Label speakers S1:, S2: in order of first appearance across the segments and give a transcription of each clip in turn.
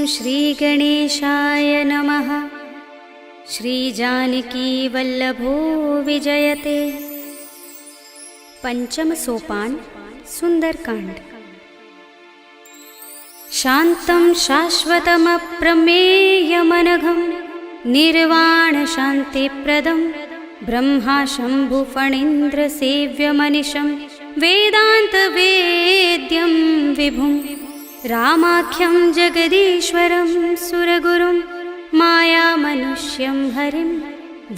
S1: श्रीगणेशाय नमः। श्रीजानकीवल्लभो विजयते। पंचम सोपान सुंदरकांड। शान्तं शाश्वतमप्रमेयमनघं निर्वाणशान्तिप्रदं ब्रह्मा शम्भुफणीन्द्रसेव्यमनिशं वेदान्तवेद्यं विभुं रामाख्यं जगदीश्वरं सुरगुरुं मायामनुष्यं हरिं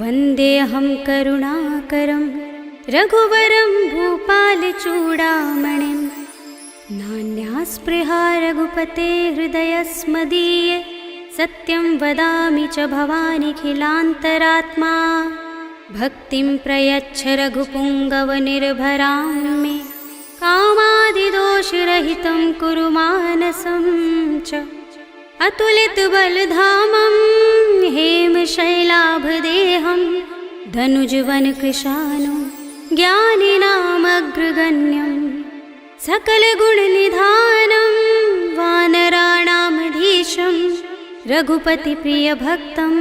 S1: वन्देऽहं करुणाकरं रघुवरं भूपालचूडामणिं। नान्यास्पृहा रघुपते हृदयस्मदीये सत्यं वदामि च भवानिखिलान्तरात्मा। भक्तिं प्रयच्छ रघुपुङ्गवनिर्भरां मे कामादिदोषरहितं कुरु मानसं च। अतुलितबलधामं हेमशैलाभदेहं धनुजवनकृशानुं ज्ञानिनामग्रगण्यं सकलगुणनिधानं वानराणामधीशं रघुपतिप्रियभक्तं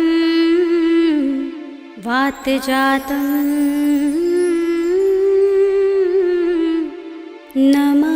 S1: वातजातं नमामि।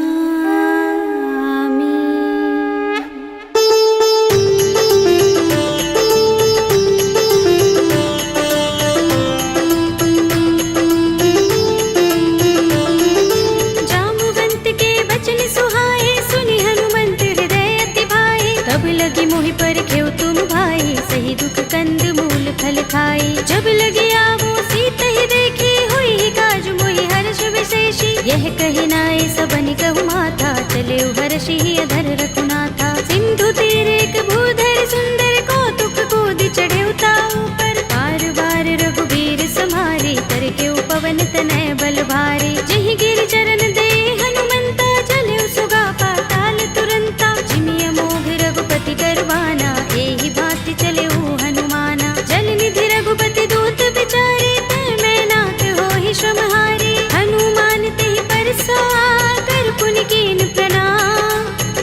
S1: जामुवंत के बचन सुहाए सुनि हनुमंत हृदय अति भाए। तब लगी मोहि परखेउ तुम भाई सही दुख कंद मूल फल खाई। जब लगी आवो सीता ही देखी हुई काज मोहि हर्ष विशेषी। यह कही नाय सबनि कहु माथा चले हर्षि अधर रघुनाथा। सिंधु तीर एक भूधर सुंदर कौतुक कूदि चढ़े ताऊ पर। बार बार रघुबीर समारे तर के पवन तनय बल भारे। जहि गिर चरण दे हनुमंता चले सुगा पाताल तुरंता। जिमिय मोघ रघुपति करवाना एहि भांति चले हनुमाना। जल निधि रघुपति दूत बिचारे तै मैं नाथ होहि श्रमहारी। हनुमान तेहि परसा कर पुनि कीन प्रणाम।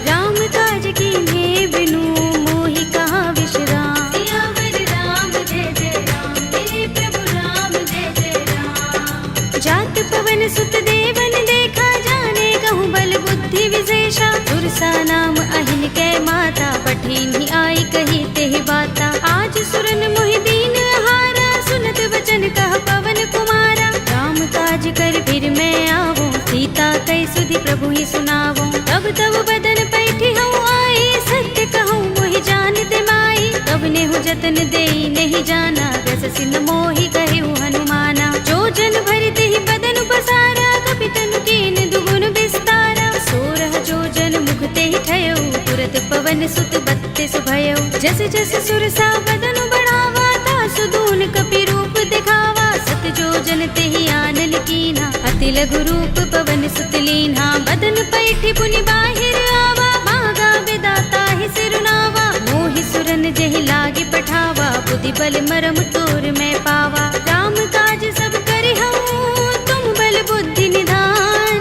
S1: राम काज कीन्हे बिनु मोहि कहाँ विश्राम। सियावर राम जय जय राम मेरे प्रभु राम जय जय राम। जात पवन सुत देवन देखा जाने कहूँ बल बुद्धि विशेषा। सुरसा नाम अहिन कै माता पठिनी आई कही तेहि बाता। आज सुरन मोहि दीन हारा सुनत वचन कह पवन कुमारा। राम काज कर फिर मैं आवो सीता कई सुधि प्रभु ही सुनावो। तब तब बदन पैठी हूँ आई सत्य कहूँ मोहि जानते माई। तब नेहु जतन देई नहीं जाना रस सिंह मोहि कहु हनुमाना। जो जन भरते ही बदन पसारा कपितनु कीन दुगुन विस्तारा। सोरह जो जन मुखते ही ठयो तुरत पवन सुत बत्तीस भयो। जस जस सुरसा बदन बढ़ावा तासु दून कपि रूप दिखावा। सत जो जन तेहि आनन कीन्हा अति लघु रूप पवन सुत लीन्हा। बदन पैठी पुनि बाहिर आवा मागा विदाता ही सिरुनावा। मोहि सुरन जहि लागे पठावा बुद्धि बल मरम तोर मैं पावा। राम काज सब करि हूँ तुम बल बुद्धि निधान।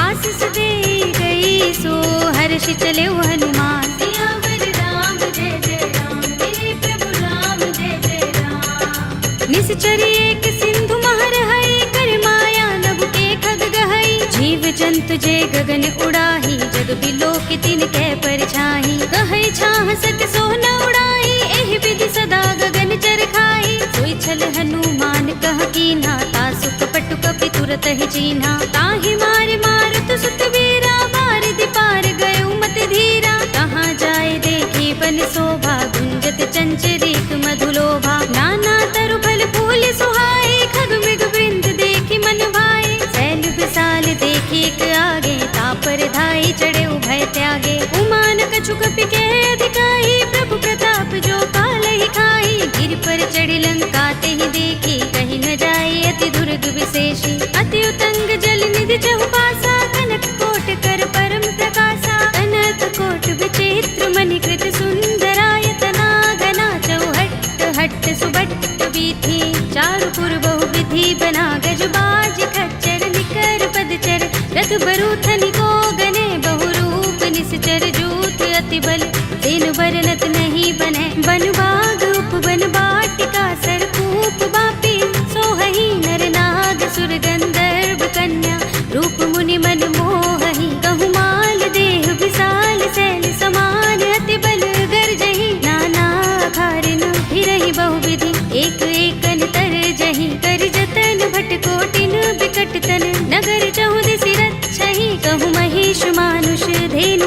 S1: आशीष दे गई सो हर्षि चले हनुमान। सियावर राम जय जय राम मेरे प्रभु राम जय जय राम। निश्चरी एक सिंधु महर हई कर माया नभ के खग गहई। जीव जंतु जे गगन उड़ाही जग बिलो के तिन कै परछाई। कहै छाह सक सो न उड़ाई एहि विधि सदा गगन चर खाई। सोई छल हनुमान कह कीन्हा तासु कपटु कपि तुरत ही चीन्हा। ताहि मारे मारुत सुत वीरा बारिधि पार गयो मत धीरा। कहाँ जाए देखी बन शोभा गुंजत चंचरीक मधुलोभा। नाना तरु फल फूल सुहाए खग मृग वृंद देखी मन भाए। शैल विशाल देखी एक आगे तापर धाई चढ़े भय त्यागे। उमान कछु कपि के अधिकाई प्रभु प्रताप जो काल ही खाई। गिर पर चढ़ी लंका तेहि देखी कहीं न जाए अति दुर्ग विशेषी। अति उतंग जल निधि चहुपासा कनक कोट कर परम प्रकाशा। अनंत कोट विचित्र मणिकृत सुंदरायतना घना चौहट्ट हट्ट सुबट्ट वीथि। चारु पुर बहु विधि बना गज बाज खच्चर निकर पदचर। रथ बरूथनि को गने बहु रूप निश्चर जूथ अति बल दिन वर्णत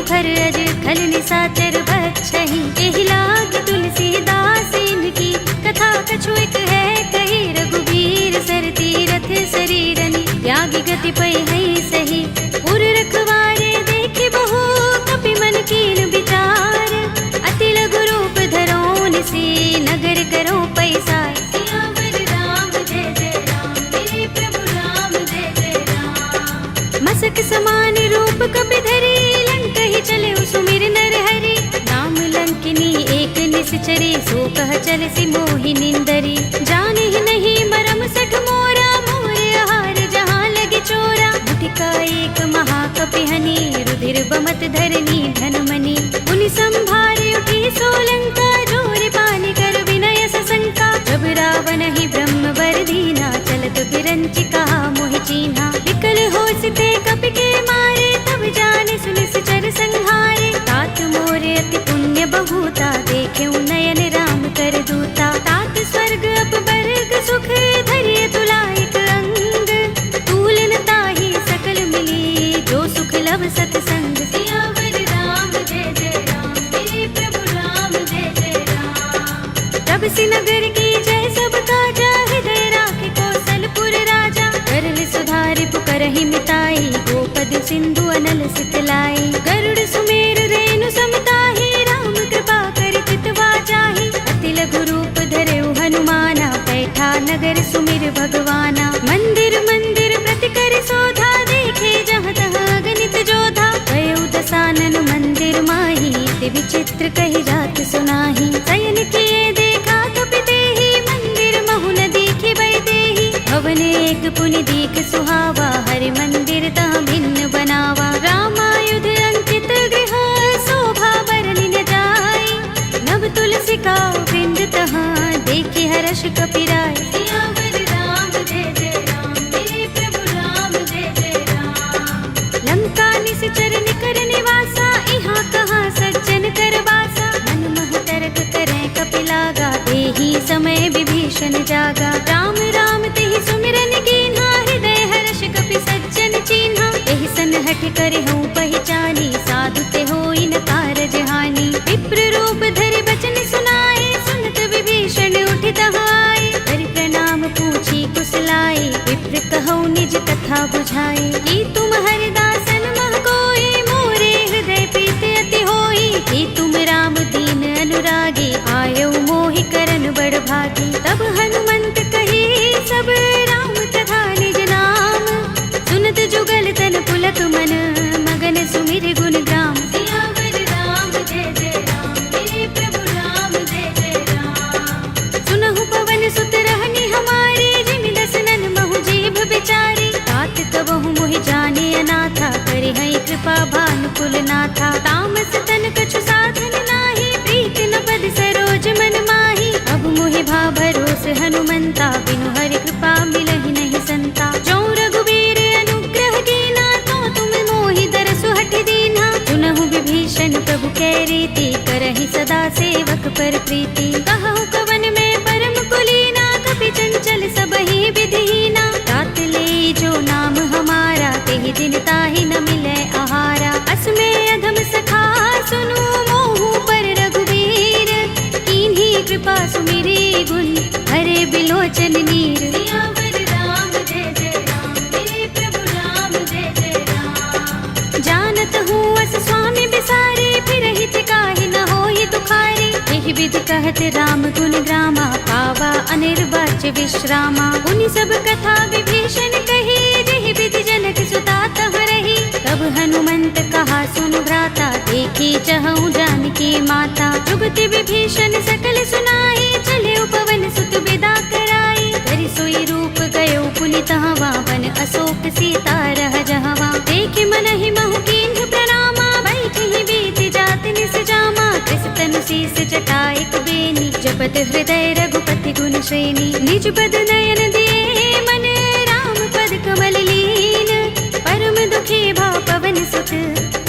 S1: सुखर अज खल निसाचर बच्छहि एहि लाग तुलसीदास इनकी कथा कछु एक है कही रघुबीर सर तीरथ शरीरनि त्यागी गति पै है सही उर रखवारे देखे बहु कपि मन कीन विचार अति लघु रूप धरोन से नगर करो पैसा सियावर राम जय जय राम मेरे प्रभु राम जय जय राम मसक समान रूप कपि धरे लंक ही चले सुमिर नर हरि नाम लंकिनी एक निश्चरी सो कह चल सी मोहि निंदरी जाने ही नहीं मरम सठ मोरा मोर आहार जहाँ लगे चोरा मुठिका एक महाकपिहनि रुधिर बमत धरनी धनमणि मुनि संभारे उठी सोलंका जोर पानी कर विनय सशंका जब रावण ही ब्रह्म वर दीना चलत बिरंचि कहा मोहि चीन्हा विकल हो सिते कपि के मारे तब जाने सुनि सचर संहारे तात मोरे अति पुण्य बहुता देखे नयन राम कर दूता तात स्वर्ग अपवर्ग सुख धरिय तुलायक अंग तूलन ताहि सकल मिली जो सुख लव सतसंग सियावर राम जय जय राम मेरे प्रभु राम जय जय राम तब से नगर की जय सब काजा हृदय राखे कौशलपुर राजा करल सुधारि पुकरहि मिताई गोपद सिंधु अनल सितलाई गरुड़ सुमेर रेणु समताहि राम कृपा कर चितवा जाहि अति लघु रूप धरेउ हनुमाना बैठा नगर सुमिर भगवाना मंदिर मंदिर प्रति कर शोधा देखे जहाँ तहाँ गणित जोधा गयो दसानन मंदिर माही ते विचित्र कही जात सुनाही शयन किए देखा कपि तेहि मंदिर महु न दिखि बै देहि भवन एक पुनि दीख सुहावा हरि मंदिर तह भिन्न बनावा रामायुध अंकित गृह शोभा बरनि न जाय नव तुलसी का वृंद तहाँ देखे हर्ष कपिराय सियावर राम जय जय राम मेरे प्रभु राम जय जय राम लंका निश्चर निकर निवासा यहाँ कहाँ सज्जन कर बासा मन मोह तरक करें कपिलागा देहि समय विभीषण जागा राम राम तेहि सुमिरन कीन्हा हृदय हर्ष कपि सज्जन चीन्हा एहि सन हठ करे हूँ पहचानी साधु ते होई न कारज हानि विप्र रूप धरि बचन सुनाए सुनत विभीषण उठ तहाय हरि प्रणाम पूछी कुशलाए विप्र कहौ निज कथा बुझाए कि तुम हरिदासन मह कोई मोरे हृदय प्रीत अति होई कि तुम राम दीन अनुरागी आयो मोहि करन बड़ भागी तब हनुमंत कही सब राम तथा निज नाम सुनत जुगल तन पुलक मन मगन सुमिर गुण ग्राम सियावर राम जय जय राम मेरे प्रभु राम जय जय राम सुनहु पवन सुत रहनी हमारे जिमि दसनन महु जीभ बिचारी तात कबहु मोहि जाने अनाथा करे है कृपा भानुकुल नाथा तामस तन कछु साधन नाही प्रीत न पद सरोज मन माही अब मोहि भा भरोस हनुमंता बिनु हरि कृपा मिलहि नहीं संता जो रघुबीर अनुग्रह कीना तो तुम मोहि दरसु हठ दीना सुनहु विभीषण प्रभु कै रीति करहि सदा सेवक पर प्रीति कहु कवन में परम कुलीना कपि चंचल सबहि विधिहीना तात ले जो नाम हमारा तेहि दिन ताहि न मिलै आहारा अस्मे अधम सखा सुनु मोहु पर रघुबीर कीन्ही कृपा सुमिरी गुण हरे बिलोचन नीर सियावर राम जय जय राम मेरे प्रभु राम जय जय राम जानत हूँ अस स्वामी बिसारे फिर हित काहि न होई दुखारे एहि विधि कहत राम गुण ग्रामा पावा अनिर्वाच्य विश्रामा उनि सब कथा विभीषण कही जेहि विधि जनक सुता तह रही तब हनुमंत कहा सुनु भ्राता देखी चहु जानकी माता जुगति विभीषण सकल सुनाई चले पवन सुत विदा कराई धरि सोई रूप गयो पुनि तहवा वन अशोक सीता रह जहवा देखे मन ही महु कीन्ह प्रणामा बैठि बीत जात निस जामा कृस तनु शीस जटाइक बेनी जपत हृदय रघुपति गुण श्रेणी निज पद नयन दिए मन राम पद कमल लीन परम दुखी भाव पवन सुत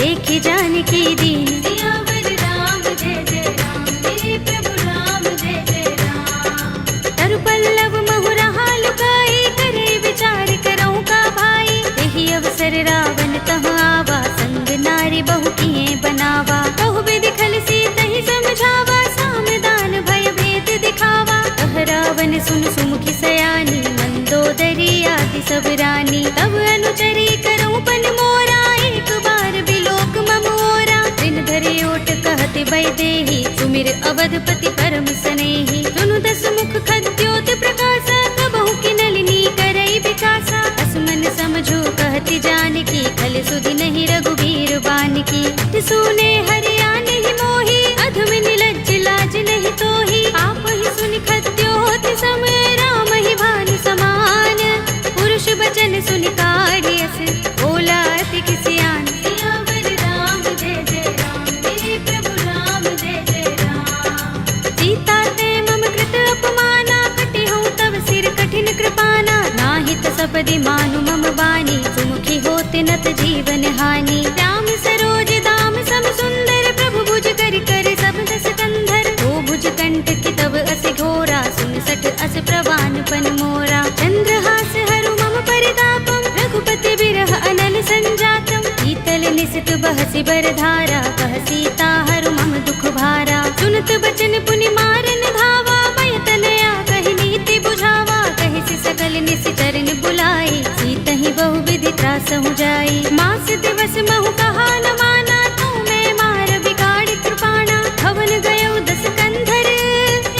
S1: देखि जानकी दीन सियावर राम जय जय राम मेरे प्रभु राम जय जय राम तरु पल्लव महु रहा लुकाई करे विचार करऊँ का भाई यही अवसर रावण तहाँ आवा संग नारी बहु किए बनावा। बहु विधि खल सीत ही समझावा, सामदान भय भेद दिखावा। कह रावण सुन सुमुखी सयानी, मंदोदरी आदि सब रानी। तब अनुचरी करऊं पन मोरा, एक बार बिलोक मम ओरा। दिन धरे ओट कहते वैदेही, सुमिर अवधपति परम स्नेही। सुनु दस मुख खद्योत प्रकाशा, कबहु की नलिनी करई विकासा। असमन समझो कहती जानकी, खल सुधि नहीं रघुबीर बानकी। सुने हरिया नहीं मोही, अधम निलज्ज लाज नहीं तोही। आप ही सुनि खद्योत सम, राम ही भानु समान। पुरुष बचन सुनि काढ़ियस, बोला अति किसी आन। सियावर राम जय जय राम, मेरे प्रभु राम जय जय राम। सीता ते मम कृत अपमाना, कटि हूँ तब सिर कठिन कृपाना। नाहित सपदि मानु मम बानी, सुमुखी होते नत जीवन हानि। राम सरोज दाम सम सुंदर, प्रभु भुज कर कर सब दस कंधर। ओ भुज कंठ की तब अस घोरा, सुन सठ अस प्रवान पन मोरा। चंद्रहास हरु मम परितापम, रघुपति बिरह अनल संजातम। शीतल निसित बहसि बरधारा, कह सीता हरु मम दुख भारा। सुनत बचन पुनि मारन धावा, मय तनया कहि नीति बुझावा। कहि सि सकल निसि चरण बुलाई, सीतहि बहु विधि त्रासहु जाई। मास दिवस महु कहा न माना, तू मैं मार बिगाड़ कृपाणा। भवन गयो दस कंधर,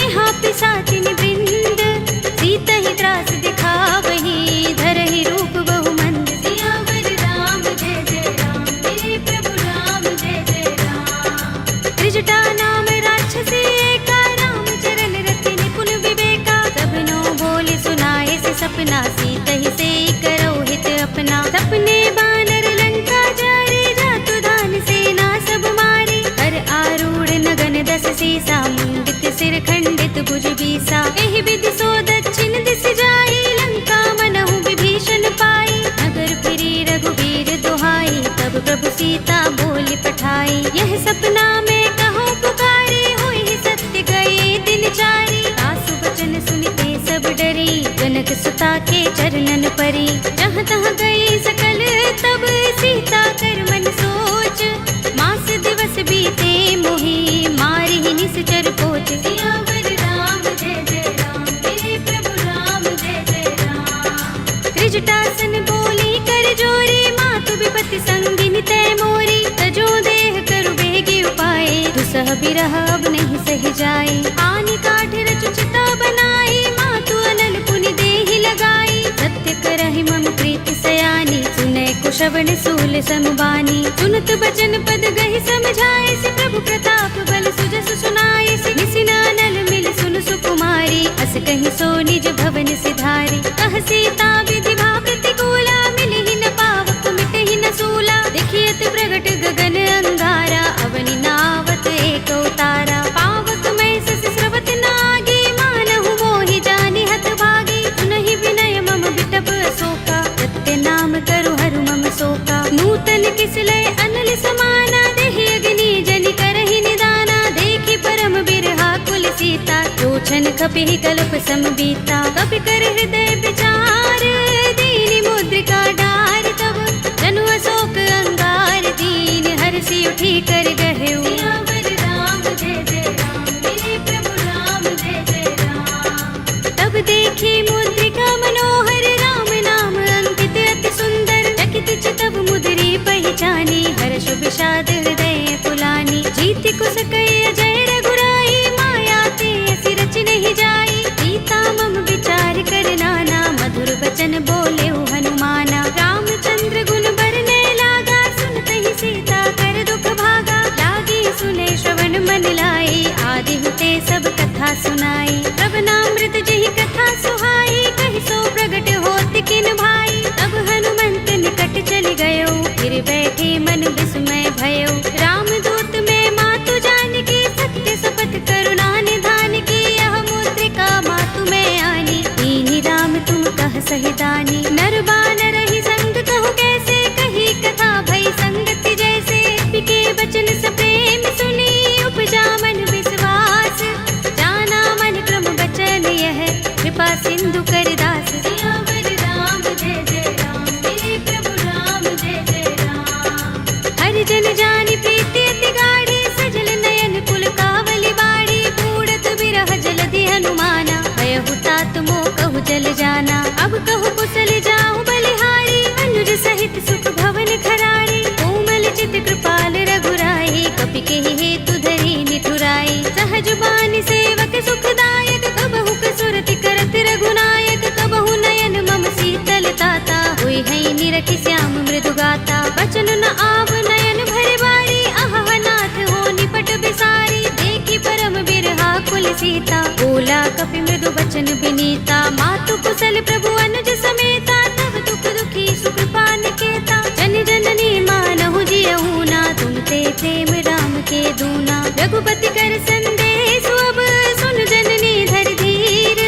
S1: यहाँ पिशाचिनि वृंद। सीतहि त्रास दिखावही, धरहि रूप बहु मंद। सियावर राम जय जय राम, मेरे प्रभु राम जय जय राम। त्रिजटा नाम राक्षसी एका, राम चरण रति निपुण विवेका। सबनो बोले सुनाए से सपना, सीतहि से करो हित अपना। सपने बानर लंका जारे, जातु धान सेना सब मारे। हर आरूढ़ नगन दस सीसा, मुंडित सिर खंडित भुज बीसा। एहि विधि सो दक्षिण दिस जाई, लंका मनहु विभीषण पाई। नगर फिरी रघुबीर दुहाई, तब प्रभु सीता बोली पठाई। यह सपना में कहूँ पुकारे, होई सत्य गए दिन चारी। सासु वचन सुनते सब डरी, जनक सुता के चरणन परी। जहाँ तहाँ गई सकल तब, सीता कर मन सोच। मास दिवस बीते मोही, मारी ही निश्चर पोच। सियावर राम जय जय राम, मेरे प्रभु राम जय जय राम। त्रिजटासन बोली कर जोरी, मातु विपति संगिनी तै मोरी। तजो देह करु बेगी उपाय, दुसह बिरह अब नहीं सह जाए। आनि काठ रचु चिता बनाई, मातु अनल पुनि देहि लगाई। सत्य करहि मम प्रीति सयानी, सुनै कुशवन सूल समबानी। सुनत बचन पद गहि समझाए, से प्रभु प्रताप बल सुजस सुनाए। से निसिना नल मिल सुन सुकुमारी, अस कहि सो निज भवन सिधारी। कह सीता विधि भा प्रतिकूला, मिलहि न पावक मिटहि न सूला। देखियत प्रगट गगन अंगारा, अवनि नावत एक उतारा। पावक मैं सस स्रवत नागी, मानहु मोहि जानि हत भागी। सुनहि विनय मम बिटप अशोका, सत्य नाम करु हरु मम शोका। नूतन किसलय अनल समाना, देहि अग्नि जनि करहि निदाना। देखि परम बिरहा कुल सीता, लोचन कपिहि कल्प सम बीता। कपि कर हृदय विचार, दीनि मुद्रिका डार। तब जनु अशोक अंगार, दीन हरषि उठी कर गहेउ। सियावर राम जय जय राम, मेरे प्रभु राम जय जय राम। तब देखी मुद्रिका मनोहर, राम नाम अंकित अति सुंदर। चकित चितव मुद्री पहचानी, हर्ष विषाद हृदय कुलानी। जीति कुस कई अजय रघुराई, माया ते असी रच नहीं जाई। सीता मम विचार कर नाना, मधुर वचन बोले हनुमाना। रामचंद्र गुण बरने लागा, सुनते सीता कर दुख भागा। लागी सुने श्रवण मन लाई, आदि हुते सब कथा सुनाई। श्रवणामृत जहि कथा सुहाई, कहि सो प्रगट होत किन भाई। तब हनुमंत निकट चल गयो, फिर बैठे मन विस्मय भयो। रामदूत में मातु जानकी, सत्य शपथ करुणा निधान की। यह मुद्रिका मातु में आनी, दीनि राम तुम कह सहि दानी। नर बानर ही संग कहु कैसे, कही कथा भई संगति जैसे। पिके वचन सप्रेम सुनी, उपजा मन विश्वास। जाना मन क्रम बचन यह, कृपा सिंधु सीता, बोला कपि मृदु बचन विनीता। मातु कुशल प्रभु अनुज समेता, तब दुख दुखी सुकृपा निकेता। जन जननी मानहु जियहु ना, तुम ते प्रेम राम के दूना। रघुपति कर संदेश अब सुन जननी धर धीर,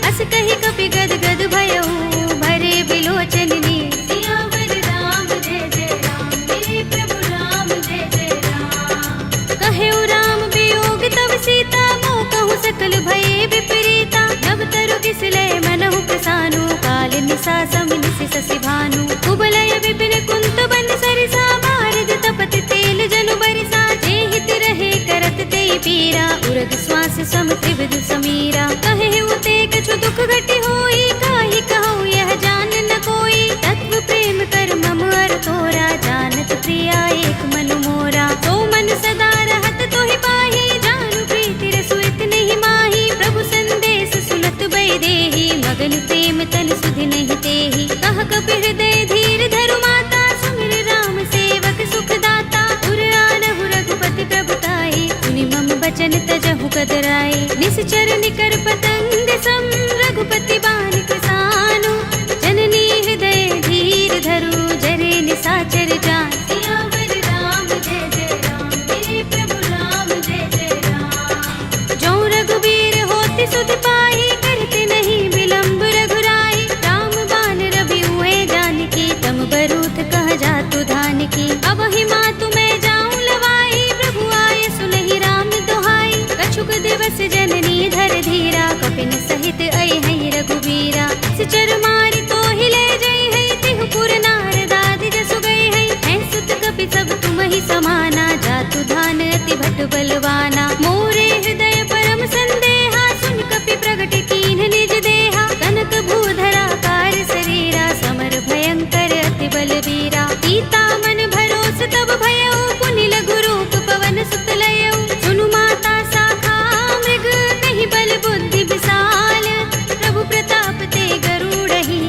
S1: अस कहि कपि गद गद भयहु भरे बिलोचन नीर। सियावर राम जय जय राम, मेरे प्रभु राम जय जय राम। कहेउ राम वियोग तब सीता, मोह कहूँ सकल भये विपरीता। नव तरु किसले मनहु प्रसानु, काल निसा समिनिसि शशि भानु। कुबलय विपिन कुंत बन सरिसा, बारद तपत तेल जनु बरिसा। जे हित रहे करत ते पीरा, उरग श्वास सम त्रिविध समीरा। कहेउ ते कछु दुख घटी होई, काहि कहूँ यह जान न कोई। तत्व प्रेम कर मम अर तोरा, जानत प्रिया एक मन मोरा। तो मन सदा रहत तोहि पाही, जानु प्रीति रसुइत नहीं माही। प्रभु संदेश सुनत बै देहि, मगन प्रेम तन सुधि नहीं तेहि। कह कपि हृदय धीर धरु माता, सुमिर राम सेवक सुख दाता। उर आनहु रघुपति प्रभुताई, सुनि मम बचन तजहु कदराई। निश्चर निकर पतंग सम, रघुपति बानिक सानु। जननी हृदय धीर धरु, जरे निसाचर जान। सियावर राम जय जय राम, मेरे प्रभु राम जय जय राम। जो रघुबीर होति सुधि पाही, करते नहीं विलंब रघुराई। राम बान रवि हुए जानकी, तम बरूथ कह जातु धानकी। अब ही मातु मैं जाऊं लवाई, प्रभु आए सुनहि राम दोहाई। कछुक दिवस जननी धर धीरा, कपिन सहित अइ हैं रघुबीरा। सिचर मारि तो ही ले जई है, तिहु पुर नारद आदि जसु गए हैं। हैं सुत कपि सब तुम ही समाना, जातु धान अति भट बलवाना। मोरे हृदय परम संदेहा, सुन कपि प्रगट कीन्ह निज देहा। कनक भूधरा कार शरीरा, समर भयंकर अति बलवीरा। सीता मन भरोस तब भयउ, पुनि लघु रूप पवन सुत लयउ। सुनु माता शाखा मृग, नहीं बल बुद्धि विशाल। प्रभु प्रताप ते गरुड़हि,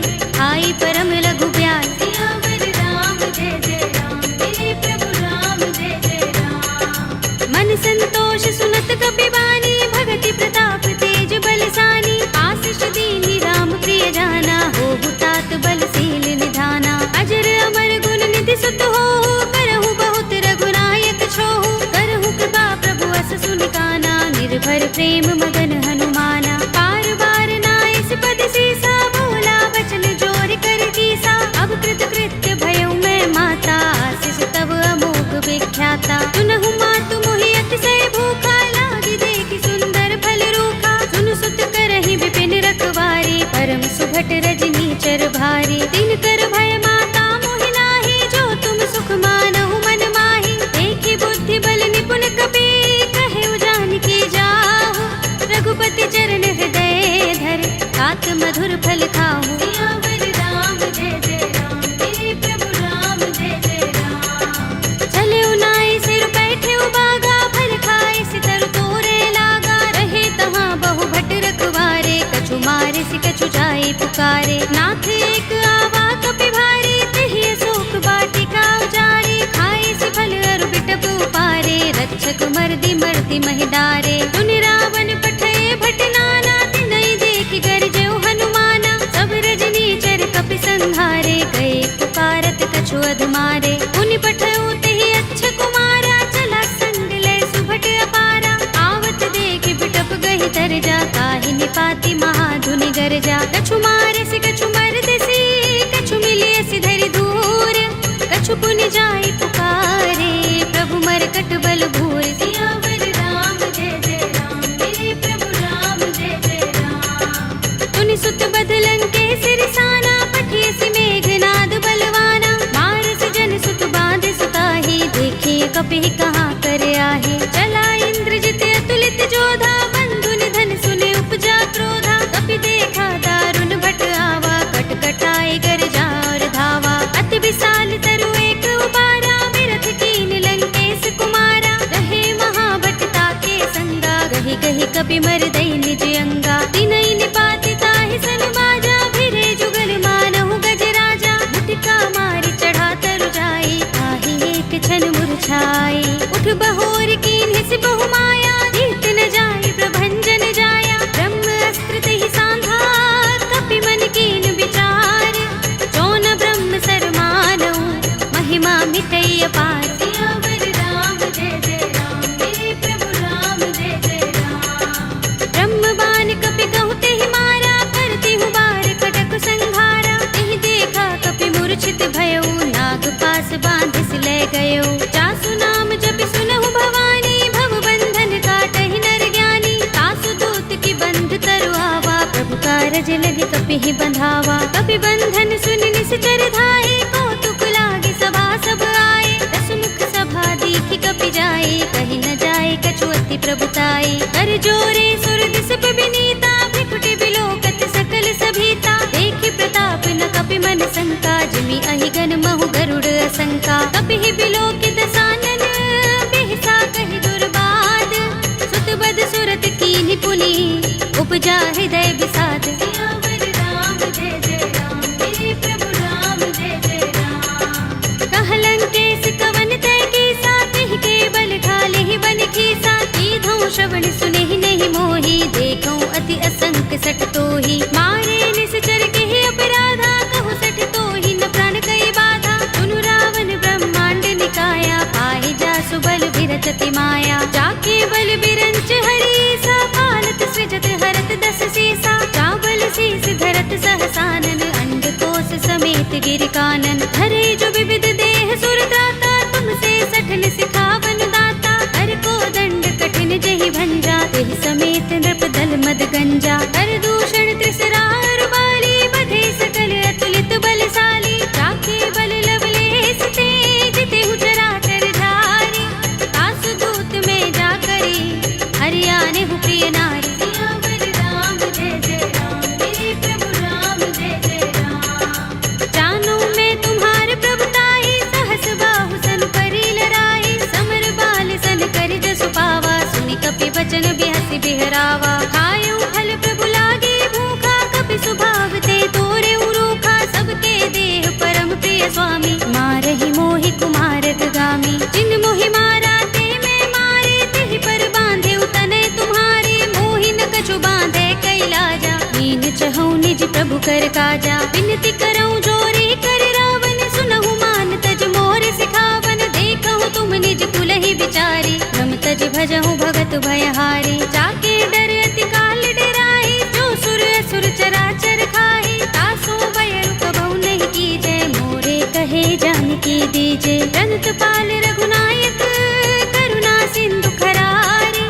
S1: आई परम लघु ब्याल। सियावर राम जय जय राम, मेरे प्रभु राम जय जय राम। मन संतोष सुनत कपि बानी, भगति प्रताप तेज बलसानी। आशीष दीनी राम प्रिय जाना, होहु तात बलशील निधाना। अजर अमर गुण निधि सुत होहु, करहु बहुत रघुनायक छोहु। करहु कृपा प्रभु अस सुनि काना, निर्भर प्रेम मगन हनुमाना। बार बार नाइस पद सीसा, बोला वचन जोर कर कीसा। अब कृत कृत्य भयउ मैं माता, आशीष तब अमोघ विख्याता। सुनहु मातु मोहि अतिशय भूखा, लागी देखि सुंदर फल रूखा। सुनु सुत करहि विपिन रखवारी, परम सुभट रजनी चर भारी। दिन कर भय माता मोहि नाहि, जो तुम सुख मानहु मन माहि। देखि बुद्धि बल निपुण कपि, कहेउ जानकी जाहु। रघुपति चरण हृदय धर, तात मधुर फल खाहु। सियावर राम जय जय राम, मेरे प्रभु राम जय जय राम। चले उनाई सिर बैठे बागा, फल खाए सितर तोरे लागा। रहे तहाँ बहु भट रखवारे, कछु मारे सि कछु जाए पुकारे। नाथ एक आवा कपि भारी, तिहि अशोक वाटिका उजारी। खाए सि फल अरु बिटप उपारे, रक्षक मर्दि मर्दि महि डारे। सुनि रावण पठय भट नाना, तिनहि देखि गरजेउ हनुमाना। सब रजनी चर कपि संहारे, गए पुकारत कछु अधमारे। मुनि पठउ तेहि अच्छ कुमारा, चला संग लय सुभट अपारा। आवत देखि बिटप गहि तरजा, काहि निपाति महाधुनि गरजा। कछु मारे सि कछु मरदेसि, कछु मिलिए सि धरि धूर। कछु पुनि जाई पुकारे, प्रभु मरकट बल भूर। सियावर राम जय जय राम, मेरे प्रभु राम जय जय राम। तुनि सुत बध लंकेश रिसाना, पठिए सि मेघनाद बलवाना। मारस जन सुत बांध सुताहि, देखिए कपि कहाँ कर आहे। चला इंद्रजित अतुलित जोधा, बंधु निधन सुने उपजा क्रोधा। कपि देखा दारुण भट आवा, कट कटाए गरजा और धावा। अति विशाल तरु एक उबारा, बिरथ कीन लंकेश कुमारा। रहे महाभट ताके संगा, गहि गहि कपि मर दई निज अंगा। तिनहि निपाति ताहि सन बाजा, भिरे जुगल मानहु गज राजा। मुटिका मारि चढ़ा तरु जाई, ताहि एक छन मुरझाई। उठ बहोर कीन्हि सि बहु माया, जीत न जाय प्रभंजन कपि ही बंधावा। कपि बंधन सुन निश्चर धाये, कौतुक लागे सभा सब आए। दस मुख सभा दीखि कपि जाए, कही न जाए कछु अति प्रभुताई। कर जोरे सुर दिस विनीता, भ्रिकुटि बिलोकत सकल सभीता। देखि प्रताप न कपि मन शंका, जिमि अहिगन महु गरुड़ असंका। कपि ही बिलोकित सानन, बिहसा कहि दुर्बाद। सुत बद सुरत कीन्हि पुनि, उपजा हृदय विषाद। सियावर राम जय जय राम, मेरे प्रभु राम जय जय राम। कह लंकेश कवन तय कीसा, तिहि के बल ढाले ही बन खीसा। कीधौं श्रवण सुनेहि नहीं मोहि, देखौं अति असंक सठ तोहि। मारे निश्चर केहि अपराधा, कहु सठ तोहि न प्राण कई बाधा। सुनु रावण ब्रह्मांड निकाया, पाहि जासु बल विरचति माया। जाके बल बिरंच हरीसा, पालत सृजत हरत दस सीसा। चावल शीस धरत सहसानन, अंडकोश समेत गिर कानन। धरे जो विविध देह सुर दाता, तुमसे सठन सिखावन दाता। हर को दंड कठिन जहि भंजा, तेहि समेत नृप दल मद गंजा। कर दूषण त्रिसरार बाली, बधे सकल अतुलित बलशाली। जाके बल लवलेस ते, जितेहु चराचर धारी। तासु दूत में जा करी, हरियाणे हु प्रिय नारी। सियावर राम जय जय राम, मेरे प्रभु राम जय जय राम। जानो मैं तुम्हार प्रभुताई, सहस बाहु सन करी लड़ाई। समर बाल सन करि जसु पावा, सुनि कपि बचन बिहसि बिहरावा। खायउ फल प्रभु लागे भूखा, कपि सुभाव ते तोरे उरूखा। सबके देह परम प्रिय स्वामी, मारहि मोहि कुमारक गामी। जिन मोहि मारा ते मैं मारे, तिहि पर बांधे तनय तुम्हारे। मोहि न कछु बांधे कैलाजा, मीन चहु निज प्रभु कर काजा। विनती करऊं जोरी कर रावण, सुनहु मान तज मोर सिखावन। देखहु तुम निज कुलहि बिचारी, रम तज भजहु भगत भयहारी। जाके डर अति काल डराहि, जो सुर असुर चराचर खाहि। तासो बयरु कबहु नहीं कीजय, मोरे कहे जानकी दीजे। रंत पाल रघुनायक, करुणा सिंधु खरारे।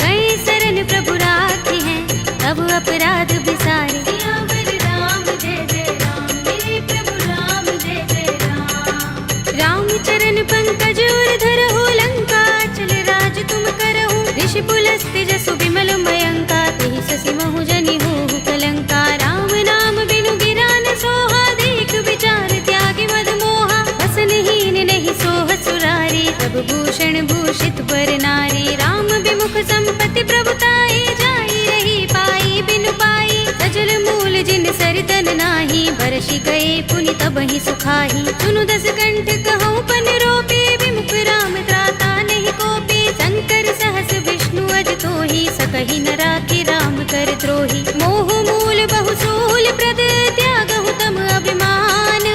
S1: कई शरण प्रभु राखी हैं, तब अपराध बिसारे। सियावर राम जय जय राम, मेरे प्रभु राम जय जय राम। राम चरण पंकज उर धरहु, लंका चल राज तुम करहु। ऋषि पुलस्त्य जसु विमल मयंका, तेहि शशि महु जनि होहु कलंका। राम नाम बिनु गिरा न सोहा, देख विचार त्यागी मद मोहा। बसनहीन नहीं सोह सुरारी, प्रभु भूषण भूषित बर नारी। राम विमुख संपत्ति प्रभुताई, जाई रही पाई बिनु पाई। सजल मूल जिन सरितन नाही, बरषि गए पुनि तबहि सुखाही। सुनु दस कंठ कहऊँ पन रोपे, विमुख राम त्राता नहीं कोपे। शंकर सहस विष्णु अज तोहि, सकहि न राखि राम कर द्रोही। मोह मूल बहु सूल प्रद, त्यागहु तम अभिमान।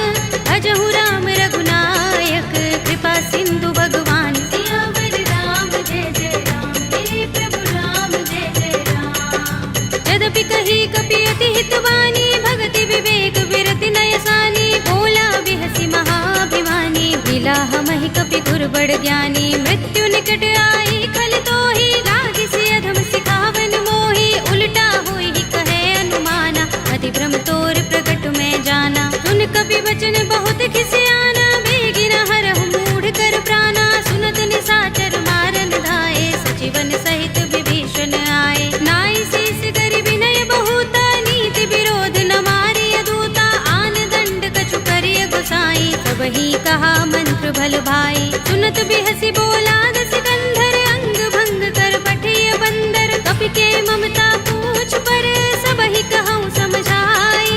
S1: भजहु राम रघुनायक, कृपा सिंधु भगवान। सियावर राम जय जय राम, मेरे प्रभु राम जय जय राम। यद्यपि कही कपि अति हितवानी, भगति विवेक विरति नय सानी। बोला बिहसि महाभिमानी, मिला हमहि कपि गुर बड़ ज्ञानी। मृत्यु निकट आई खल तोहि, लागी सि अधम सिखावन मोहि। उल्टा होई कहे अनुमाना, अति भ्रम तोर प्रगट में जाना। सुन कपि वचन बहुत खिसियाना, बेगी न हरहु मूढ़ कर प्राणा। सुनत निशाचर मारन धाये, सजीवन सहित विभीषण आए। नाई शीस करि विनय बहुता, नीति विरोध न मारिय दूता। आन दंड कछु करिय गोसाई, सबहि कहा मंत्र भल भाई। सुनत बिहसि बोला दस कंधर, अंग भंग कर पठिय बंदर। कपि के ममता पूछ पर, सबहि कहऊँ समझाई।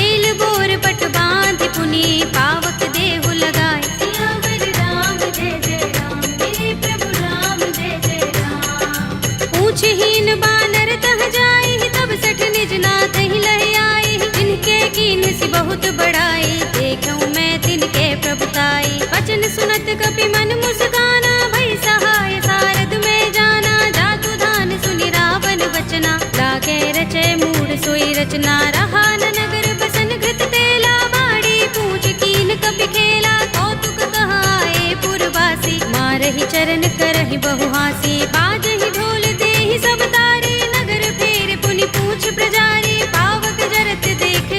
S1: एल बोर पट बांधि पुनि, पावक देहु लगाई। सियावर राम जय जय राम, मेरे प्रभु राम जय जय राम। पूछहीन बानर तह जाई, तब सठ निज नाथ ही लहि आई। जिनके कीन सि बहुत बड़ाई, देखऊँ मैं तिनके प्रभुताई। वचन सुनत कपि मन मुस्काना, भई सहाय सारद में जाना। जातु धान सुनि रावण वचना, लागे रचे मूढ़ सोई रचना। रहा न नगर बसन घृत तेला, बाड़ी पूछ कीन कपि खेला। कौतुक कहाए पुरवासी, मारहि चरण करहि बहु हासी। बाजहि ढोल देहि सब तारे, नगर फेर पुनि पूछ प्रजारी। पावक जरत देख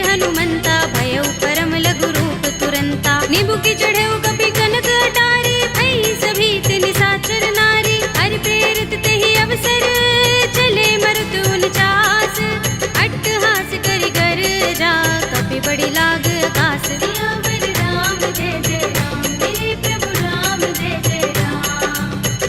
S1: बुकी चढ़े कपि कनक अटारी भई सभी निशाचर नारी हरि प्रेरित ते ही अवसर चले मरुत 49 अट्टहास करि गर जा कपि बड़ी लाग आकाश सियावर राम जय जय राम मेरे प्रभु राम जय जय राम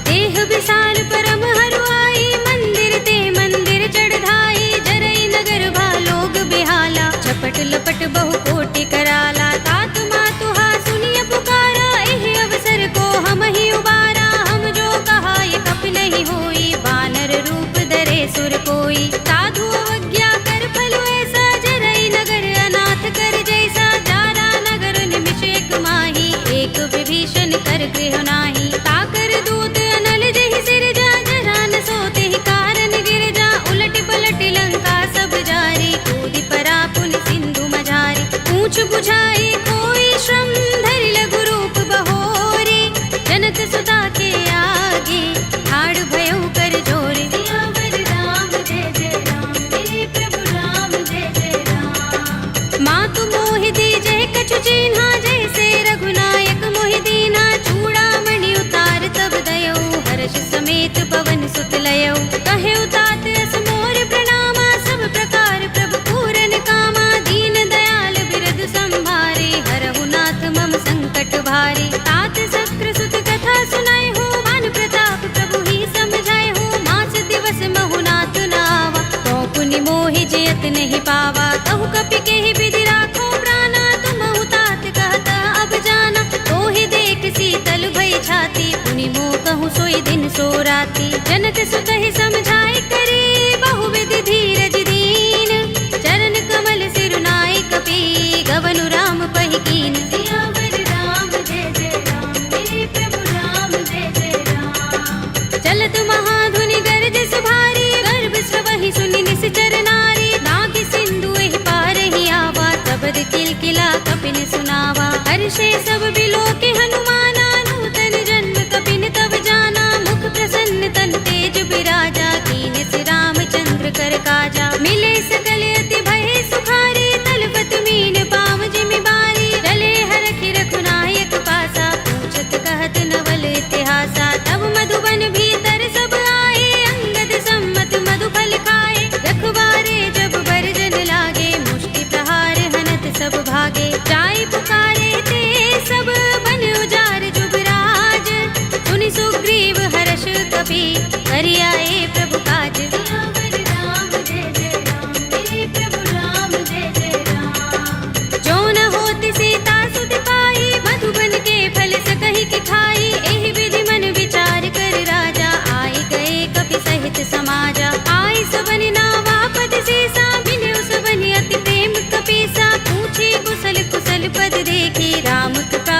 S1: देह विशाल परम हरुआई मंदिर ते मंदिर चढ़ाई जरई नगर भालोग बिहाला झपट लपट बहु कोटि कराला तात मातु हा सुनिय पुकारा एहि अवसर को हम ही उबारा हम जो कहा ये कपि नहीं होई वानर रूप धरे सुर कोई साधु अवज्ञा कर फल ऐसा जरई नगर अनाथ कर जैसा जारा नगर निमिष एक माही एक विभीषण कर गृह नाही ताकर दूत अनल जहि सिर जा जरा न सोते ही कारण गिर जा उलट पलट लंका सब जारी कूदि परा पुनि सिंधु मझारी पूछ बुझाई कोई श्रम धरि लघु रूप बहोरी जनक सुता के आगे ठाड़ भयो कर जोरे सियावर राम जय जय राम मेरे प्रभु राम जय जय राम मातु मोहि दीजे कछु चिन्हा जैसे रघुनायक मोहि दीना चूड़ामणि उतार तब दयो हर्ष समेत पवन सुत लयो कहे उतात अस मोर प्रणामा सब प्रकार प्रभु पूरन कामा दीन दयाल बिरद संभारे हरहु नाथ मम संकट भारे तात शक्र सुत कथा सुनाए हो मान प्रताप प्रभु ही समझाए हो मास दिवस महु नाथ नावा तो पुनि मोहि जयत नहीं पावा कहु कपि के ही विधि राखो प्राणा तुम तात कहता अब जाना तो ही देख शीतल भई छाती पुनि मोह कहूँ सोई दिन सो राती जनक सुत ही समझाए करे बहु विधि धीरज दीन चरण कमल सिरुनाई कपि गवनु राम पहि कीन सियावर राम जय जय राम मेरे प्रभु राम जय जय राम चलत महाधुनि गरज सुभारी गर्भ स्रवहि सुनि निश्चर नारी नागि सिंधु एहि पार ही आवा तबद किलकिला कपिन सुनावा हर्षे सब बिलो के हनुमाना नूतन जन्म कपिन तब जाना मुख प्रसन्न तन तेज विराजा कीन सि रामचंद्र कर काजा मिले सकल अति भय सुखारी तलपत मीन पाव जिमि बारी चले हरखि रघुनायक पासा पूछत कहत नवल इतिहासा तब मधुबन भीतर सब आए अंगद सम्मत मधु फल खाए रखवारे जब बरजन लागे मुष्टि प्रहार हनत सब भागे जाय पुकारे ते सब बन उजार जुबराज सुनि सुग्रीव हर्ष कपि करि आए प्रभु काज सियावर राम जय जय राम मेरे प्रभु राम जय जय राम जो न होति सीता सुत पाई मधुबन के फल सकहि कि खाई एहि विधि मन विचार कर राजा आई गए कपि सहित समाजा आई सबन नावा पद सीसा मिले सबन अति प्रेम कपीसा पूछे कुशल कुशल पद देखी राम कृपा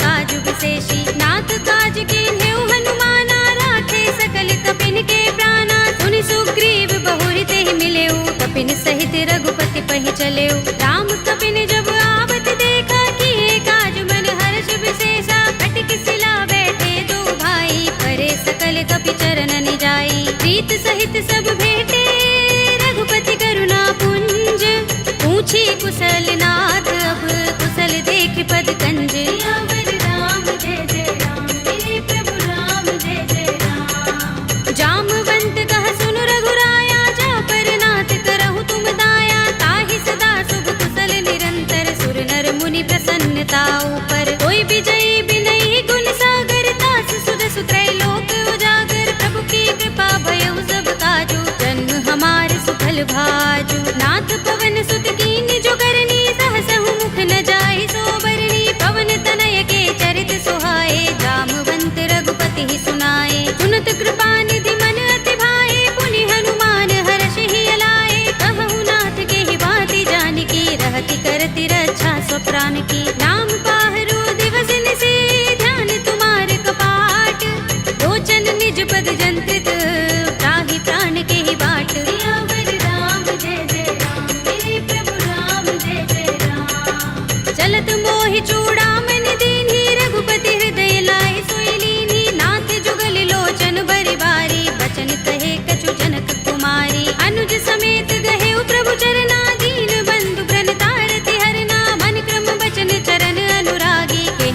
S1: काज विशेषी नाथ काज कीन्हे हनुमाना राखे सकल कपिन के प्राणा सुनि सुग्रीव बहुरि तेहि मिलेउ कपिन सहित रघुपति पहि चलेउ राम कपिन जब आवत देखा किए काज मन हर्ष विशेषा कटक सिला बैठे दो भाई परे सकल कपि चरण निजाई प्रीत सहित सब भेटे रघुपति करुणा पुंज पूछी कुशल नाथ अब कुशल देख पद कंज सियावर राम जय जय राम मेरे प्रभु राम जय जय राम जामवंत कह सुन रघुराया जा पर नाथ करहु तुम दाया ताहि सदा शुभ कुशल निरंतर सुर नर मुनि प्रसन्नता ऊपर कोई विजयी बिनई गुण सागर तास सुध सुत्रय लोक उजागर प्रभु की कृपा भयउ सब काजू जन्म हमार सुफल भाजू नाथ पवन सुत कीन जो करनी सहसहु मुख न जाय सोबरनी पवन तनय के चरित सुहाए जामवंत रघुपति ही सुनाए सुनत कृपा निधि मन अति भाए पुनि हनुमान हर्ष ही अलाए कहु नाथ के ही बाती जानकी रहति करति रक्षा स्वप्रान की नाम पाहरो दिवस निशि ध्यान तुम्हार कपाट लोचन निज पद जंत्रित त्राहि प्राण के ही बाट सियावर राम जय जय राम मेरे प्रभु राम जय जय राम चलत मोहि चूड़ामणि दीन्ही रघुपति हृदय लाए सोई लीन्ही नाथ जुगल लोचन बरि बारी बचन कहे कछु जनक कुमारी अनुज समेत गहे प्रभु चरना दीन बंधु प्रण तारति हरना मन क्रम बचन चरण अनुरागी के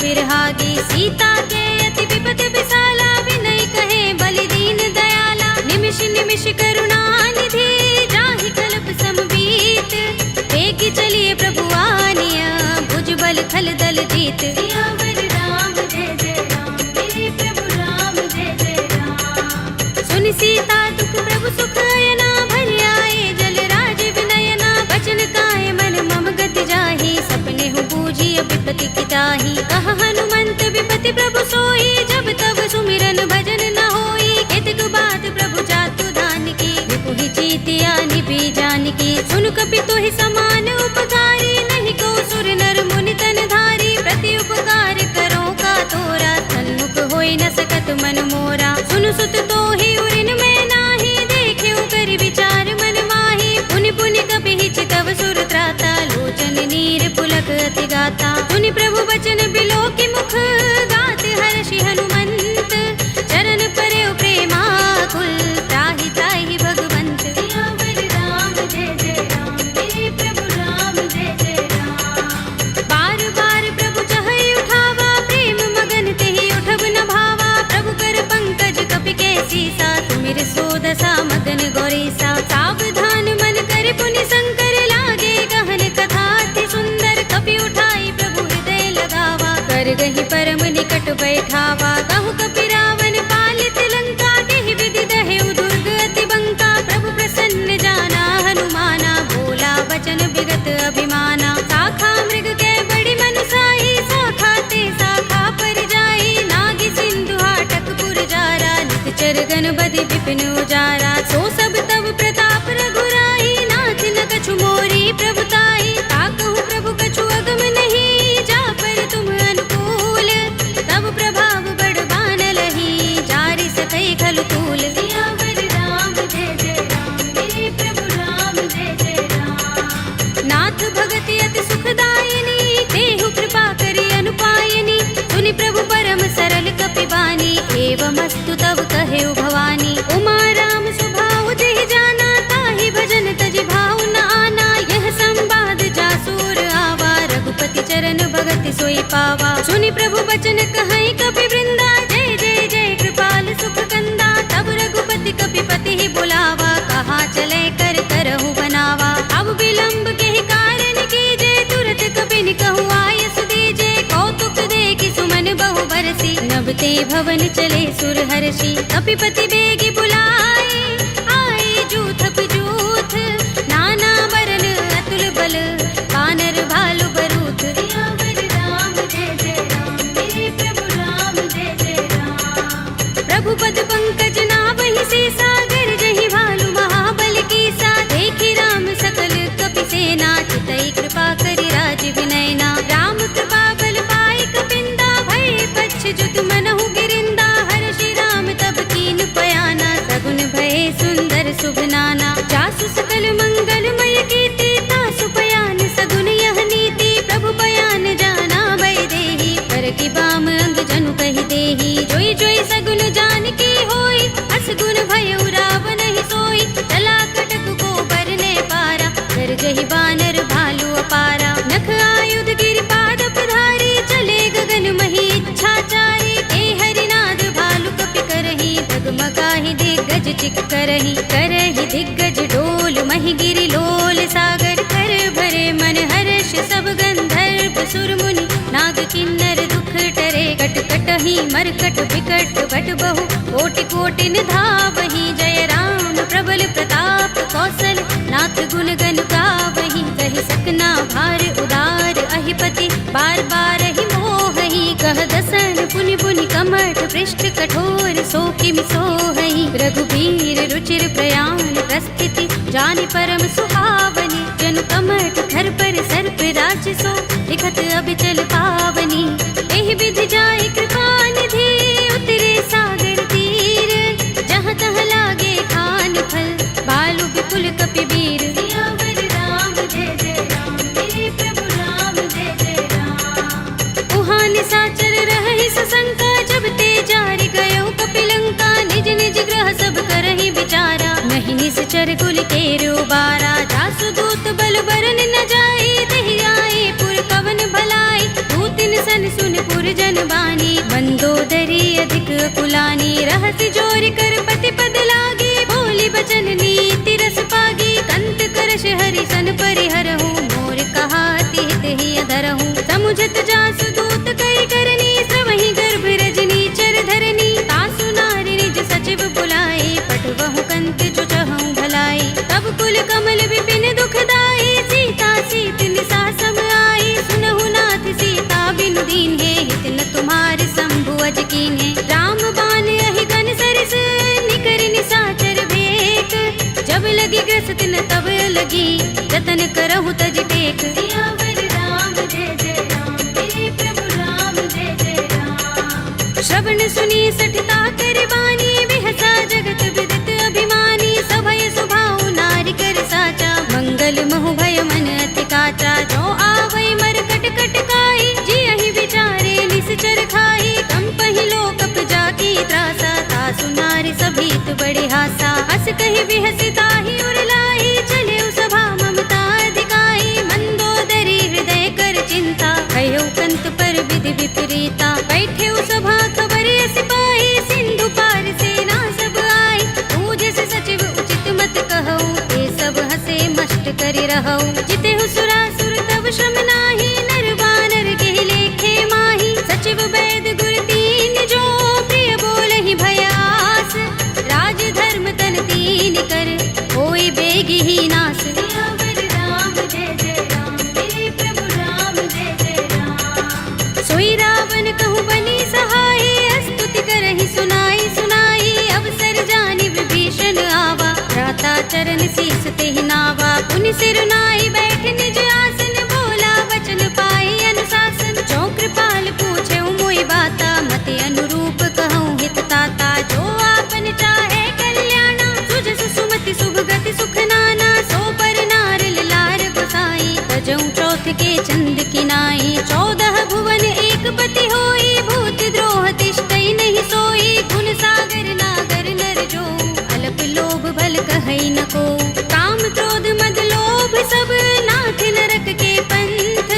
S1: चिरहागी, सीता के अति विपद विसाला, विनय कहे बलि दीन दयाला, निमिष निमिष करुणा निधि, जाहि कल्प समबीत, वेगी चलिए प्रभु आनिया, भुज बल खल दल जीत। सियावर राम जय जय राम, मेरे प्रभु राम जय जय राम। सुनि सीता दुख प्रभु सुख अयना, भरि आए जल राज विनयना, बचन काए मन मम गति जाहि, सपने हूँ बूझी विपति की ताहि। कहा हनुमंत विपति प्रभु सोई, जब तब सुमिरन भजन न होई, केतक बात प्रभु जातु धान की, विपुहि जीतिया निभि जानकी। सुन कपि तोहि समान उपकारी, नहीं को सुर नर मुनि तन धारी, प्रति उपकार करो का तोरा, सन्मुख होई न सकत मन मोरा। सुन सुत तोहि उरिन में नाही, देखेउ करि विचार मन माही, पुनि पुनि कपि हिचकव सुर त्राता, लोचन नीर पुलक अति गाता। सुनि प्रभु बचन बिलोकि मुख, गात हर्षि हनुमंत, चरण परेउ प्रेमाकुल, त्राहि त्राहि भगवंत। सियावर राम जय जय राम, मेरे प्रभु राम जय जय राम। बार बार प्रभु चहई उठावा, प्रेम मगन तेहि उठब न भावा, प्रभु कर पंकज कपि के सीसा, सुमिर सोदसा मगन गौरीसा। सावधान मन कर पुनि शंकर, लागे गहन कथा अति सुंदर, कपि उठाई प्रभु हृदय लगावा, कर गहि परम निकट बैठावा। कहु कपि रावण पालित लंका, देहि विधि दहेउ दुर्ग अति बंका, प्रभु प्रसन्न जाना हनुमाना, बोला वचन विगत अभिमाना। शाखा मृग के बड़ी मनुसाही, शाखा ते शाखा पर जाई, नागी सिंधु हाटक पुर जारा, निकचर गण बदि विपिन उजारा। सो सब तब प्रताप रघुराई, नाथ न कछु मोरी प्रभुताई, ताकहु प्रभु कछु अगम नहीं, जा पर तुम अनुकूल, तब प्रभाव बड़ बान लही, जारि सकई खलु तूल। सियावर राम जय जय राम, मेरे प्रभु राम जय जय राम। नाथ भगति अति सुखदायिनी, देहु कृपा करि अनुपायिनी, सुनि प्रभु परम सरल कपि बानी, एवमस्तु तब कहेउ भवानी। उमा राम स्वभाव जेहि जाना, ताहि भजन तजि भाव न आना, यह संवाद जासुर आवा, रघुपति चरण भगति सोई पावा। सुनि प्रभु बचन कहई कपि वृंदा, जय जय जय कृपाल सुख कंदा, तब रघुपति कपि पति ही बुलावा, कहा चले कर करहु बनावा। अब विलंब के कारण कीजे, तुरत कपि कहु आयस दीजे, कौतुक देखि सुमन बहु बरसी, नभ ते भवन चले सुर हर्षि। कपिपति बेगी बुलाए, आए जूथप जूथ, नाना वरन अतुल बल, वानर भालु बरूथ। सियावर राम जय जय राम, मेरे प्रभु राम जय जय राम। प्रभु पद पंकज नावहि सीसा, गरजहि भालु महाबल कीसा, देखि राम सकल कपि सेना, चितई कृपा करि राज विनयना। राम कृपा बल पाई कपिंदा, भय पच्छ जुत मनहु गिरिंदा, हर्षि राम तब कीन पयाना, सगुन भय सुंदर शुभ नाना। जासु सकल मंगलमय कीर्ति, तासु पयान सगुन यह नीति, प्रभु पयान जाना भय देहि, पर की बाम अंग जनु कहि देहि। जोई जोई सगुन जानकी होई, अस गुण भयउ रावण ही सोई, चला कटक को बरने पारा, गरजहि बानर भालु अपारा। नख आयुध गिरिपाद पधारी, चले गगन मही इच्छाचारी, के हरिनाद भालु कपि करही, डगमगाहि दिग्गज चिक करही। करही दिग्गज डोल महि गिरि लोल सागर, कर भरे मन हर्ष सब गंधर्व सुर मुनि, नाग किन्नर दुख टरे। कट कटहि मरकट विकट बट बहु, कोटि कोटि निधावहि, जय राम प्रबल प्रताप कौशल, नाथ गुण गण गावहि। कहि सकना भार उदार अहिपति, बार बार ही मोहहि, कह दसन पुनि पुनि कमठ पृष्ठ कठोर, सो किमि सोहहि। रघुबीर रुचिर प्रयाण प्रस्थिति, जानि परम सुहावनी, जनु कमठ धर पर सर्प राजसो, लिखत अबिचल पावनी। एहि विधि जाय कृपा निधि, उतरे सागर तीर, जहाँ तहाँ लागे खान फल, भालु विपुल कपि वीर। सियावर राम जय जय राम, मेरे प्रभु राम जय जय राम। उहाँ निशाचर रहहि सशंका, जब ते जारि गयो कपिलंका, निज निज ग्रह सब करहि विचारा, नहीं निश्चर कुल केरु बारा। जासु दूत बल बरन न जाई, तेहि आए पुर कवन भलाई, दूतिन सन सुनपुर जन बानी, मंदोदरी अधिक कुलानी, रहस्य जोर कर पति पद लागी, बोली बचन नीति रस पागी, कंत करश हरि सन परिहरहु, मोर कहा हित ही अधरहु, समुझत जासु दूत कई करनी, श्रवहि गर्भ रजनी चर धरनी, तासु नारी निज सचिव बुलाए, पटवहु कंत जो चहु भलाई, तब कुल कमल विपिन दुखदाई, सीता सीत निसा सम आई, सुनहु नाथ सीता बिनु दीन्हे, हित न तुम्हार शंभु अज कीन्हे, राम बाण अहि गन सरिस, निकर निसाचर भेक, जब लगी ग्रस्त न तब लगी, जतन करहु तज टेक, सियावर राम जय जय राम, मेरे प्रभु राम जय जय राम। श्रवण सुनी सठता कर बानी, बिहसा जगत विदित अभिमानी, सभय सुभाउ नारी कर साचा, मंगल महु भय मन अति काचा, जो आवै मर कट कट काई, जियहि विचारे निश्चर खाई, कंपहि लोक जाकी त्रासा, तासु नारी सभीत बड़े हासा, हस कहि बिहसी ताहि उर लाई, चले सभा ममता अधिकाई, मंदोदरी हृदय कर चिंता, कहो कंत पर विधि विपरीता, बैठे सभा खबर सिपाही, सिंधु पार सेना सब आई, पूजे से सचिव उचित मत कहो, ये सब हसे मष्ट करि रहौ, जिते सुरासुर तब श्रम नाही, नर बानर के लेखे माही, सचिव वैद गुर तीन जो, प्रिय बोलहि भयास, राज धर्म तन तीन कर, होई बेगी ही नास, सियावर राम जय जय राम, मेरे प्रभु राम जय जय राम। सोई रावण कहूँ बनी सहाय, स्तुति करहि सुनाई सुनाई, अवसर जानि विभीषण आवा, भ्राता चरण शीस तेहि नावा, पुनि सिर नाई बैठ निज आसन, बोला वचन पाई अनुशासन, जो कृपाल पूछे मोहि बाता, मति अनुरूप कहूँ हित ताता, जो आपन चाहे कल्याणा, सुजस सुमति शुभ गति सुख नाना, सो पर नार लार गोसाई, तजऊ चौथ के चंद किनाई, 14 भुवन एक पति होई, भूत द्रोह तिष्ठई नहीं सोई, गुण सागर नागर नर जो, अल्प लोभ भल कहई न को, काम क्रोध मद लोभ सब, नाथ नरक के पंथ,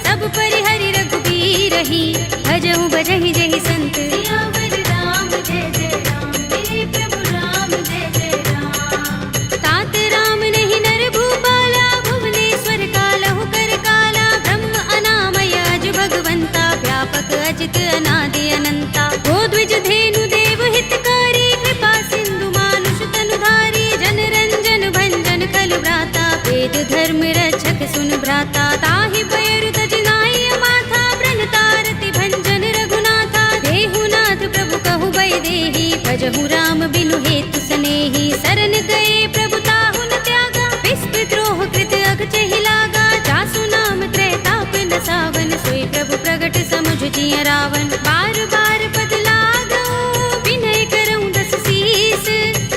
S1: सब परिहरि रघुबीर ही, भजहु भजहि जहि संत, सियावर राम जय जय राम, मेरे प्रभु राम जय जय राम। तात राम नहीं नर भूपाला, भुवनेश्वर कालहु कर काला, ब्रह्म अनामय अज भगवंता, व्यापक अजित अनादि अनंता, गोद्विज धेनु देव हितकारी, कृपा सिंधु मानुष तनुधारी, जन रंजन भंजन खल भ्राता, वेद धर्म रक्षक सुन भ्राता, ताहि पैरु तज नाई माथा, ब्रह्मतारति भंजन रघुनाथा, देहुनाथ प्रभु कहु बै देहि, भजहु राम बिनु हेतु सनेहि, शरण गए प्रभु ताहु न त्यागा, विस्पि द्रोह कृत अगचहि लागा, जासु नाम त्रैताप न सावन, सोई प्रभु प्रगट समुझ जिय रावण, बार बार पद लागऊ, विनय करऊँ दस शीस,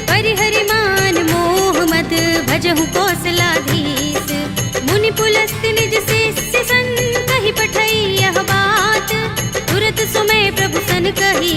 S1: परिहरि मान मोह मद, भजहु कौशलाधीश, मुनि पुलस्त निज शिष्य संग, कहि पठई यह बात, तुरत सुमय प्रभु सन कही,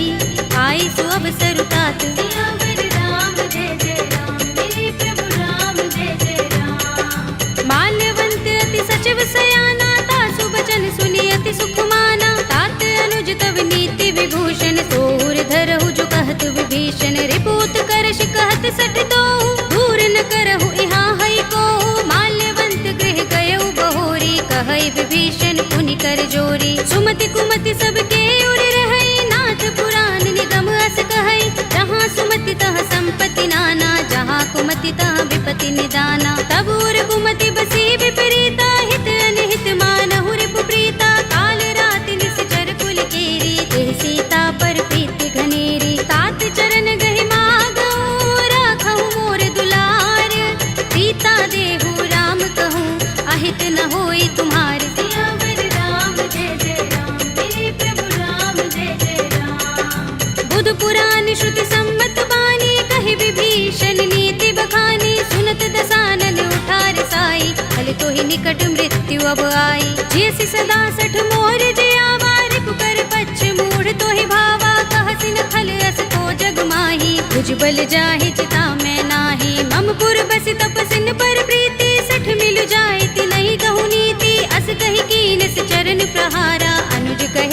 S1: आई सु अवसर तात, सियावर राम जय जय राम, मेरे प्रभु राम जय जय राम। माल्यवंत अति सचिव सयाना, तासु बचन सुनि अति सुख माना, तात अनुज तव नीति विभूषण, सोर धरहु जो कहत विभीषण, रिपुत करश कहत सठ दोहु, दूर न करहु इहाँ हई को, माल्यवंत गृह गयउ बहोरी, कहई विभीषण पुनि कर जोरी, सुमति कुमति सबके उर रहई, नाथ पुराण निगम अस कहई, जहाँ सुमति तहाँ संपत्ति नाना, जहाँ कुमति तहाँ विपत्ति निदाना, तब उर कुमति बसी विपरीता, हित अनहित मानहु रिपु प्रीता, काल राति निश्चर कुल केरी, देह सीता पर प्रीति घनेरी, तात चरण गहि मागऊ, राखहु मोर दुलार, सीता देहु राम कहूँ, अहित न होई तुम्हार, सियावर राम जय जय राम, मेरे प्रभु राम जय जय राम। बुध पुराण श्रुति सम्मत बानी, कहि विभीषण नीति बखानी, सुनत दसानन उठार साई, फल तो ही निकट मृत्यु अब आई, जैसी सदा सठ मोर जयावा, रिपु कर पच्छ मूढ़ तो ही भावा, कहसिन खल अस तो जग माही, भुज बल जाहि चिता मैं नाही, मम पुर बस तपसिन पर प्रीति, सठ मिल जाए ति नहीं कहु नीति, अस कहि कीन चरण प्रहारा, अनुज कहि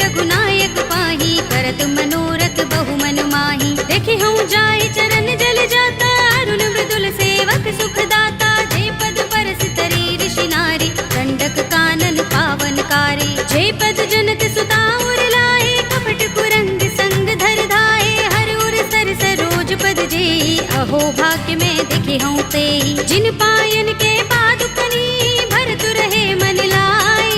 S1: रघुनायक पाही, करत मनोरथ बहु मन माही। देखे हूँ जाय चरण जल जाता, अरुण मृदुल सेवक सुख दाता। जे पद परस तरी ऋषि नारी, दंडक कानन पावनकारी। जे पद जनत सुता उर लाए, कपट कुरंग संग धर धाए। हर उर सर सरोज पद जेई, अहो भाग्य में देखे हूँ तेई। जिन पायन के पादुकनी, भरत रहे मन लाई।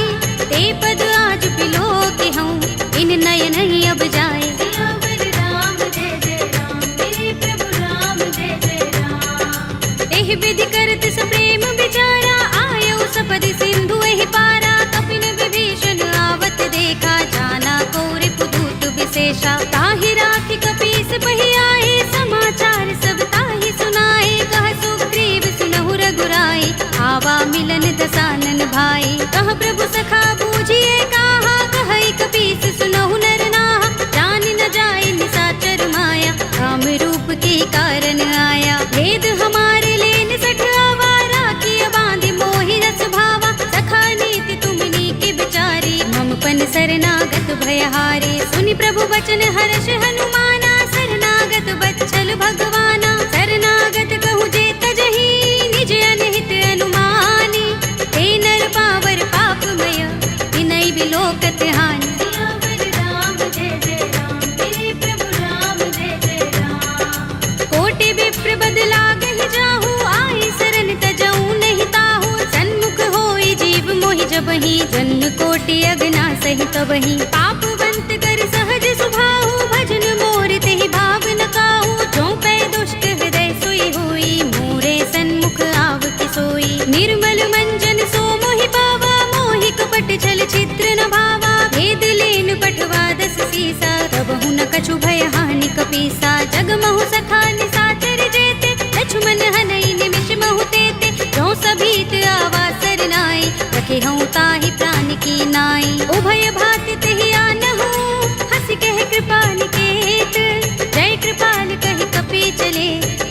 S1: ते पद आज बिलो के हूँ, इन नयन ही अब जाए। सियावर राम जय जय राम, मेरे प्रभु राम जय जय राम। एहि विधि करत सप्रेम विचारा, आयो सपदि सिंधु एहि पारा। कपिन विभीषण आवत देखा, जाना कौरि पुदूत विशेषा। ताहि राखि कपीस बहि आए, समाचार सब ताहि सुनाए। कह सुग्रीव सुनहु रघुराई, आवा मिलन दसानन भाई। कह प्रभु सखा बूझिए कहा, कहई कपीस सुनहु नर नाहा। जान न जाए निशाचर माया, काम रूप के कारण आया। भेद हमारे लेन सठ आवारा, किया बांधि मोहि रस भावा। सखा नीति तुमनी के बिचारी, मम पन शरणागत भयहारी। सुनि प्रभु वचन हर्ष हनुमाना, शरणागत बच्चल भगवाना। शरणागत कहूँ जे तजहि, निज अनहित अनुमानी। हे नर पावर पापमय, विनय बिलोकत हानि। सियावर राम जय जय राम, मेरे प्रभु राम जय जय राम। कोटि विप्र बदला गहि जाहू, आई शरण तजऊ नहीं ताहू। सन्मुख होई जीव मोहि जबहि, जन्म कोटि अगना सहि तबहि। पापवंत कर सहज सुभाहु, भजन मोर तेहि भाव न काहू। जो पै दुष्ट हृदय सोई होई, मोरे सन्मुख आव के सोई। निर्मल मंजन सो मोहि पावा, मोहि कपट छल चित्र न भावा। भेद लेन पठवा दस सीसा, तबहु न कछु भय हानि कपीसा। जग महु सखा निशाचर जेते, लक्ष्मण हनई निमिष महु तेते। जो सभीत आवा सरनाई, रखे हूँ ताहि प्राण की नाई। उभय भाति तेहि आनहु, हंस कह कृपाल केत। जय कृपाल कहि कपी चले,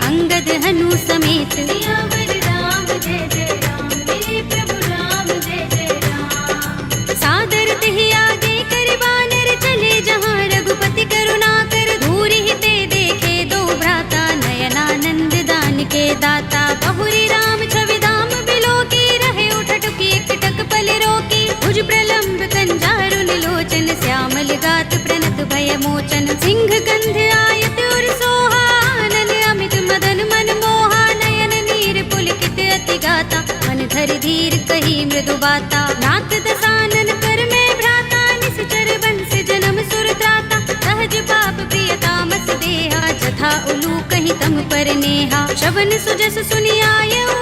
S1: अंगद हनु समेत। सियावर राम जय जय राम, मेरे प्रभु राम जय जय राम। सादर तेहि आगे कर बानर, चले जहाँ रघुपति करुणा कर। दूर ही ते देखे दो भ्राता, नयनानंद दान के दाता। बहुरी राम छवि धाम बिलो की, रहे उठटुकी एकटक पल रोकी। भुज प्रलंब कंजारुन लोचन, श्यामल गात प्रणत भय मोचन। सिंह गंध आयत उर सोहा, आनन अमित मदन मन मोहा। नयन नीर पुलकित अति गाता, मन धरि धीर कही मृदु बाता। नाथ दसानन कर में भ्राता, निश्चर बंस जन्म सुर त्राता। सहज पाप प्रिय तामस देहा, जथा उलू कहीं तम पर नेहा। श्रवण सुजस सुनि आयऊ,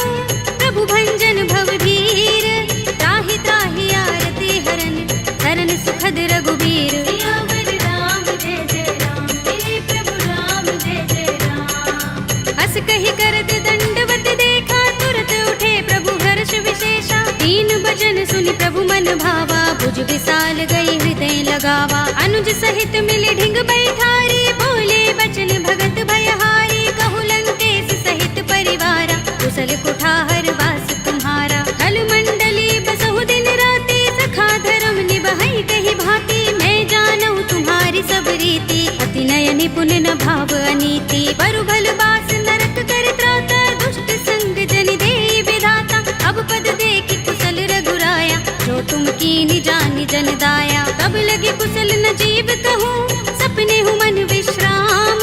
S1: प्रभु भंजन भव भीर। त्राहि त्राहि आरती हरन, शरण सुखद रघुबीर। सियावर राम जय जय राम, मेरे प्रभु राम जय जय राम। हस कहि करत दंडवत देखा, तुरत उठे प्रभु हर्ष विशेषा। दीन भजन सुनि प्रभु मन भावा, भुज विशाल गई हृदय लगावा। अनुज सहित मिले ढिंग बैठारी, बोले बचन भगत भयहारी। कहु लंकेश सहित परिवारा, कुशल कुठार वास तुम्हारा। खल मंडली बसहु दिन राति, सखा धर्म निबहै कहि भांति। मैं जानहु तुम्हारी सब रीति, अति नय निपुण न भाव अनीति। बरु भल बास नरक कर त्राता, दुष्ट संग जन देई विधाता। अब पद देखि कुशल रघुराया, जो तुम कीनि जानि जन दाया। तब लगे कुशल न जीव कहूँ, सपने हूँ मन विश्राम।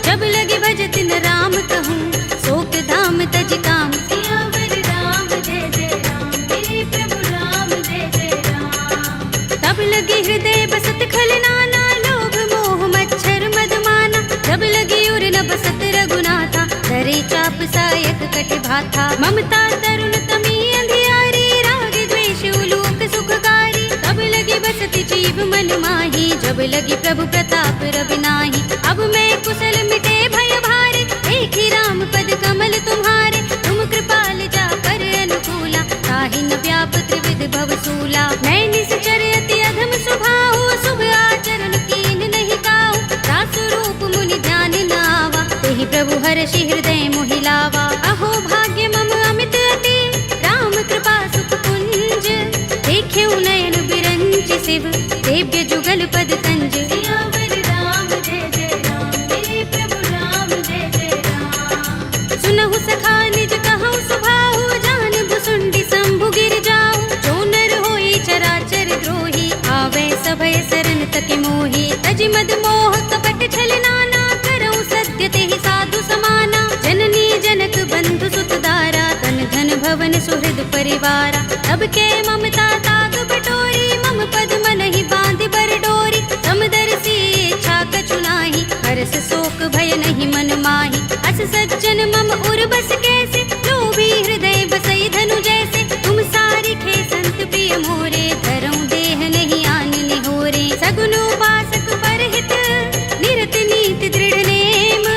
S1: जब लगे भजत न राम कहूँ, शोक धाम तज काम। सियावर राम जय जय राम, मेरे प्रभु राम जय जय राम। तब लगे हृदय बसत खल नाना, लोभ मोह मच्छर मदमाना। जब लगे उर न बसत रघुनाथा, धरे चाप सायक कट भाथा। ममता तरुण तमी अंधियारी, राग द्वेष उलूक सुखकारी। तब लगे बसत जीव मन माही, जब लगे प्रभु प्रताप रवि नाही। अब मैं कुशल मिटे भय भारे, देखी राम पद कमल तुम्हारे। तुम कृपाल जा कर अनुकूला, ताहि न व्याप त्रिविध भव सूला। मैं निश्चर अति अधम स्वभाव, शुभ आचरण कीन नहीं काहू। दास रूप मुनि ध्यान न आवा, तेहि प्रभु हर्षि हृदय मोहि लावा। अहो भाग्य मम अमित अति, राम कृपा सुख कुंज। देख्यऊ नयन बिरंच शिव, दिव्य जुगल पद कंज। सियावर राम जय जय राम, मेरे प्रभु राम जय जय राम। सुनहु सखा निज कहु सुभाहु, जान भुसुंडी शंभु गिर जाऊ। जो नर होई चराचर द्रोही, आवे सभय शरण तके मोही। तज मद मोह कपट छल नाना, करऊं सत्य तेहि साधु समाना। जननी जनक बंधु सुत दारा, तन धन भवन सुहृद परिवारा। तब के ममता ताग बटोरी, मम पद मन ही बांध बर डोरी। समदर्शी इच्छा कछु नाही, हरस शोक भय नहीं मन माही। अस सज्जन मम उर बस कैसे, लोभी हृदय बसई धनु जैसे। तुम सारी खे संत प्रिय मोरे, धरऊं देह नहीं आन निहोरे। सगुन उपासक परहित, निरत नीति दृढ़ नेम।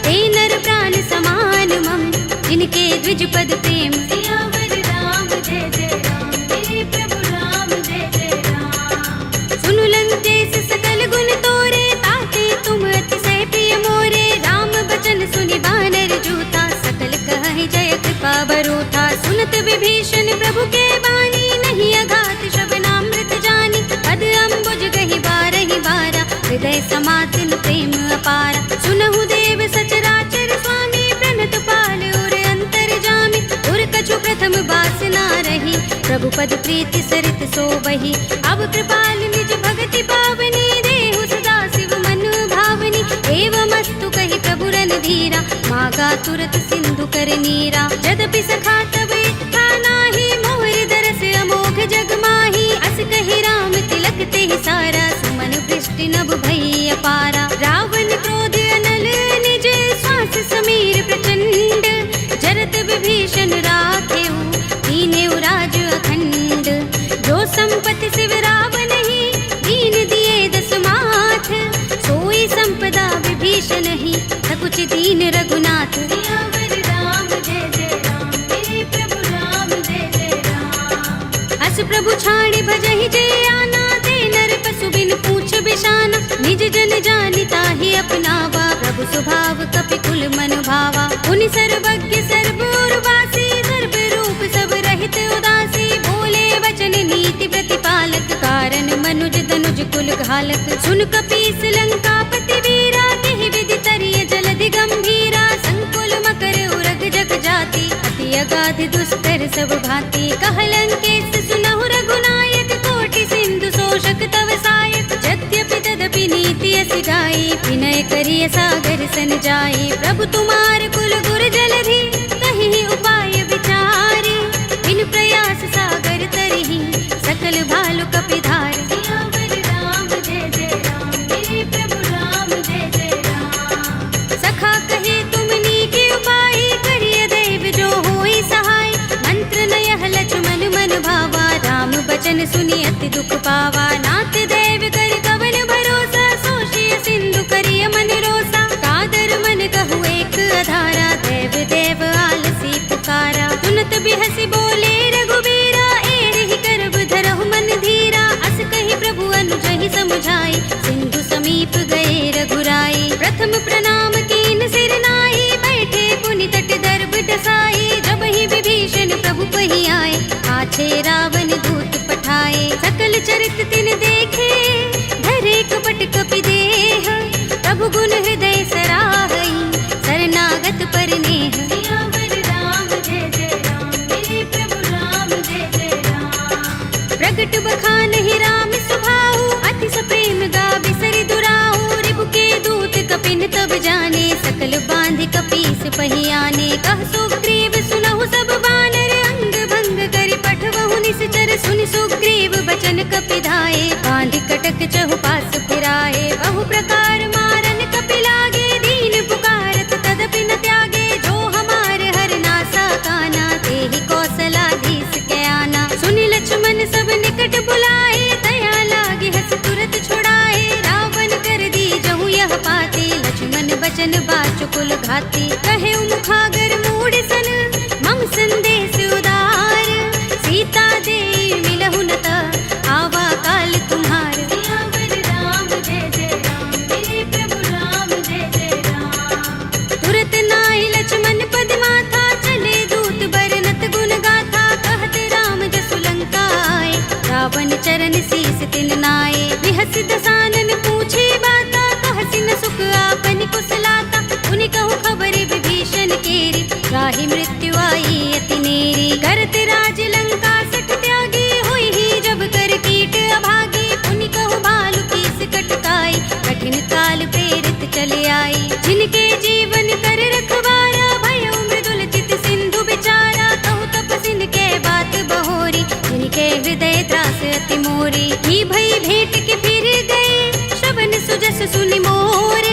S1: ते नर प्राण समान मम, जिनके द्विज पद प्रेम। सियावर राम जय जय राम, मेरे प्रभु राम जय जय राम। सुनु लंकेश सकल गुण तोरे, ताते तुम अतिशय प्रिय मोरे। राम बचन सुनि बानर जूथा, सकल कहहि जय कृपा बरूथा। सुनत विभीषण प्रभु के बानी, नहीं अघात श्रवणामृत जानी। पद अम्बुज गहि बारहि बारा, हृदय समातिन प्रेम अपारा। सुनहु देव सचराचर स्वामी, प्रणत पाल उर अंतर जामी। उर कछु प्रथम बासना रही, प्रभु पद प्रीति सरित सोबहि। अब कृपाल निज भगति पावनी, देहु सदा शिव मन भावनी। एवमस्तु कहि प्रभु रणधीरा, मागा तुरत सिंधु कर नीरा। यद्यपि सखा तब इच्छा नाही, मोहि दरस अमोघ जग माही। अस कहि राम तिलक तेहि सारा, सुमन वृष्टि नभ भई अपारा। रावण क्रोध अनल निज, श्वास समीर प्रचंड। जरत विभीषण राखेउ, दीनेउ राज अखंड। जो संपत्ति शिव रावण ही, दीन दिए दस माथ। सोई संपदा विभीषण ही, सकुच दीन रघुनाथ। सियावर राम जय जय राम, मेरे प्रभु राम जय जय राम। अस प्रभु छाड़ी भजहि जय आना, ते नर पशु बिन पूछ बिशाना। निज जन जानि ताहि अपनावा, प्रभु स्वभाव कपि कुल मन भावा। पुनि सर्वज्ञ सर्व उर्वासी, सर्व रूप सब रहित उदासी। बोले वचन नीति प्रतिपालक, कारण मनुज तनुज कुल घालक। सुन कपीस लंकापति वीरा, केहि विधि तरिय जलधि गंभीरा। संकुल मकर उरग जग जाति, अति अगाध दुस्तर सब भांति। कह लंकेश सुनहु रघुनायक, कोटि सिंधु शोषक तव सायक। यद्यपि तदपि नीति अस गाई, विनय करिय सागर सन जाई। प्रभु तुम्हार कुल गुर जलधि, कहि उपाय विचारी। बिन प्रयास सागर तरहि, सकल भालु कपिधार। सियावर राम जय जय राम, मेरे प्रभु राम जय जय राम। सखा कहे तुम नीके उपाय, करिय दैव जो होई सहाय। मंत्र नयह लक्ष्मण मन भावा, राम बचन सुनि अति दुख पावा। नाथ दैव कर कवन भरोसा, सोषिय सिंधु करिय मन रोसा। कादर मन कहु एक अधारा, देव देव आलसी पुकारा। सुनत बिहसि बोले रघुबीरा, एहि करब धरहु मन धीरा। अस कहि प्रभु अनुजहि समुझाई, सिंधु समीप गए रघुराई। प्रथम प्रणाम कीन सिर नाई, बैठे पुनि तट दर्भ डसाई। जब ही विभीषण प्रभु पहि आए, पाछे रावण दूत पठाए। सकल चरित तिन देखे, धरे कपट कपि देह। प्रभु गुण हृदय सराहई, शरणागत पर नेह। सियावर राम जय जय राम, मेरे प्रभु राम जय जय राम। प्रगट बखानहि राम सुभाऊ, अति सप्रेम गावि सरि दुराऊ। रिपु के दूत कपिन तब जाने, सकल बांधि कपीस पहि आने। कह सुग्रीव सुनहु सब बानर, अंग भंग करि पठवहु निश्चर। सुनि सुग्रीव बचन कपिधाए, बांधि कटक चहुपास फिराए। बहु प्रकार मारन कपि लागे, दीन पुकारत तदपि न त्यागे। जो हमार हर नासा काना, तेहि कौशलाधीश के आना। सुनि लक्ष्मण सब निकट बुलाए, दया लागे हस तुरत छुड़ाए। रावण कर दी जहु यह पाते, लक्ष्मण बचन बाचुकुल घाती। कहे मुखागर मूढ़ सन, मम संदेश उदार। सीता दे मिलहु न त, आवा काल तुम्हार। सियावर राम जय जय राम, मेरे प्रभु राम जय जय राम। तुरत नाहि लक्ष्मण पद माथा, चले दूत बरनत गुण गाथा। कहत राम जसु लंका आए, रावण चरण शीस तिन नाये। बिहस दसानन पूछे बाता, कहसी न सुख आपन कुशलाता। उनि कहु खबर विभीषण केरी, राहि मृत्यु आई अति नेरी। करत राज लंका सठ त्यागी, हुई ही जब कर कीट अभागी। उनि कहु भालु कीस कटकाई, कठिन काल प्रेरित चले आई। जिनके जीवन कर रखवारा, भयउ मृदुल चित सिंधु बिचारा। कहु तपसिन के बात बहोरी, जिनके हृदय त्रास अति मोरी। ही भई भेंट के फिर गए, श्रवण सुजस सुनि मोर।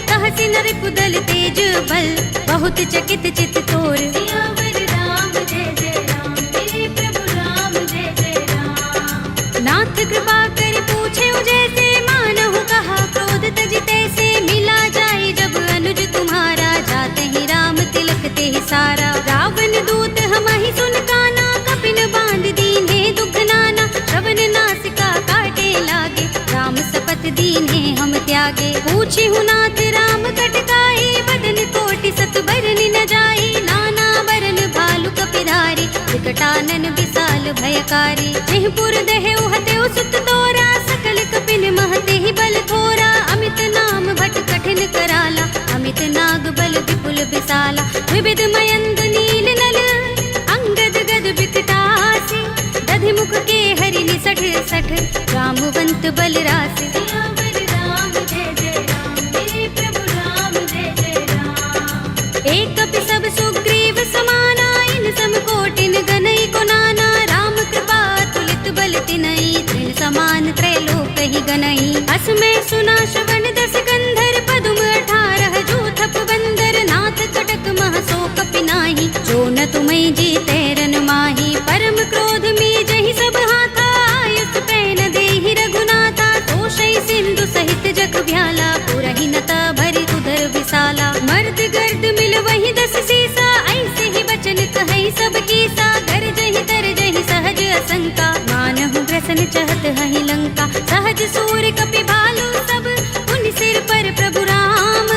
S1: कहसी नर कुदल तेज बल, बहुत चकित चित तोर। सियावर राम जय जय राम, मेरे प्रभु राम जय जय राम। नाथ कृपा कर पूछे जैसे, मानहु कहा क्रोध तज तैसे। मिला जाए जब अनुज तुम्हारा, जाते ही राम तिलक ते सारा। रावण दूत हमहि सुन काना, कपिन बांध दीन्हे दुख नाना। श्रवण नासिका काटे लागे, राम सपत दीन्हे हम त्यागे। पूछिहु नाथ राम कटकाई, बदन कोटि सत बरन न जाई। नाना बरन भालु कपिधारी, विकटानन विशाल भयकारी। जेहि पुर देहु हतेउ सुत तोरा, सकल कपिन महते ही बल थोरा। अमित नाम भट कठिन कराला, अमित नाग बल विपुल विशाला। विविध मयंग नील नल, अंगद गद विकटासी। दधि मुख के हरि निसठ सठ, रामवंत बल रासि। सियावर राम जय जय राम, मेरे प्रभु राम जय जय राम। एक कपि सब सुग्रीव समाना, इन सम कोटिन गनई को नाना। राम कृपा तुलित बल तिनई, तृण समान त्रैलोक ही गनई। अस में सुना श्रवण दस गंधर, पदुम 18 जूथप बंदर। नाथ कटक मह सो कपि नाही, जो न तुम्हें जीते रन माही। परम क्रोध में जहि सब हाथा, आयुष पैन देहि रघुनाथा। तोषै सिंधु सहित जग भ्याला, पुरहि नता भरि उदर विशाला। मर्द गर्द मिल वही 10 सीसा, ऐसे ही बचन कहै सब कीसा। गरजहि तरजहि सहज असंका, मानहु ग्रसन चहत हहि लंका। सहज सूर कपि भालु सब, उनि सिर पर प्रभु राम।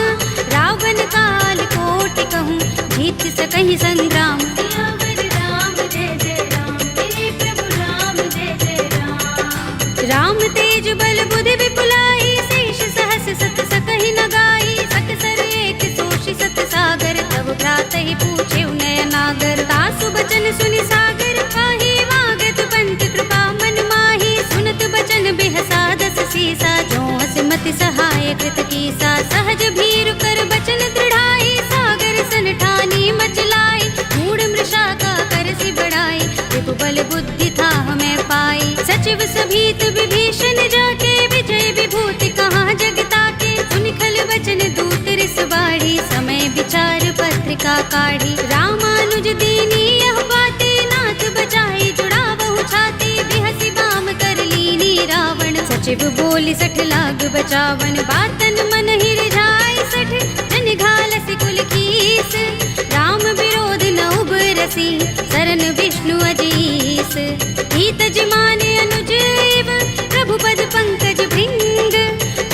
S1: रावण काल कोटि कहूँ, जीत सकहि संग्राम। सियावर राम जय जय राम, मेरे प्रभु राम जय जय राम। राम तेज बल बुद्धि विपुलाई, शेष सहस सत सकहि न गाई। सकसर एक सोषि सत सागर, तब भ्रातहि पूछे नयनागर। तासु बचन सुनि सागर काहि, वागत पंत कृपा मन माही। सुनत बचन बिहसा 10 सीसा, जो हस मति सहाय कृत कीसा। सहज भीरु कर बचन दृढ़ाई, सागर सन ठानी मचलाई। मूढ़ मृषा का करसि बढ़ाई, रिपु बल बुद्धि था हमें पाई। सचिव सभीत विभीषण जाके, विजय विभूति कहाँ जग ताके। सुनि खल बचन दूत रिस बाढ़ी, समय विचार पत्रिका काढ़ी। रामानुज दीनी यह बाते, नाथ बचाई जुड़ावहु छाती। बिहसि बाम कर लीनी रावण, सचिव बोली 60 लाग बचावन। बातन मन ही रिझाई 60, जन घालसि कुल कीस। राम विरोध न उबरसी, सरन विष्णु अजीस। हित जिमाने अनुज एव, प्रभु पद पंकज भृंग।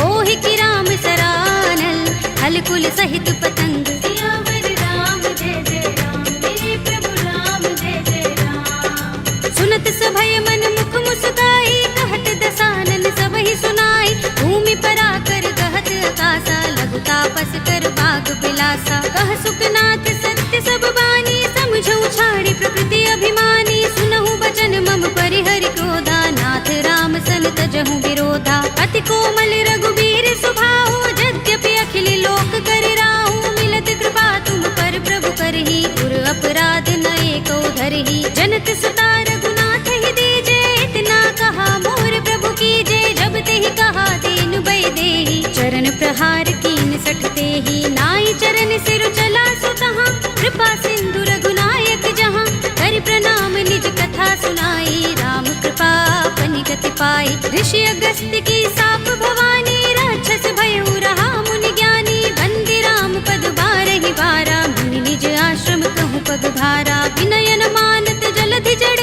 S1: ओहि की राम सरानल, हल कुल सहित पतंग। सियावर राम जय जय राम, मेरे प्रभु राम जय जय राम। सुनत सभय मन मुख मुस्काई, कहत दसानन सबहि सुनाई। भूमि पराकर गहत आकाशा, लघु तापस कर बाग बिलासा। कह सुखनाथ सत्य सब बानी, समझौ छाड़ी प्रकृति अभिमानी। सुनहु बचन मम परिहरि क्रोधा, नाथ राम सन तजहु विरोधा। अति कोमल रघुबीर सुभाहु, यद्यपि अखिल लोक कर राहु। मिलत कृपा तुम पर प्रभु करही, गुर अपराध न एको धरही। जनत सुता रघुनाथ ही दीजे, इतना कहा मोर प्रभु कीजे। जब तेहि कहा दीन भय देहि, चरण प्रहार कीन 60 तेहि। नाई चरण सिर चला सुतहाँ, कृपा सिंधु रघुनायक जहाँ। कर प्रणाम निज कथा सुनाई, राम कृपा अपनि गति पाई। ऋषि अगस्त्य की साप भवानी, राक्षस भयउ रहा मुनि ज्ञानी। बंदी राम पद बारहि बारा, मुनि निज आश्रम कहूँ पग भारा। विनयन मानत जलधि जड़,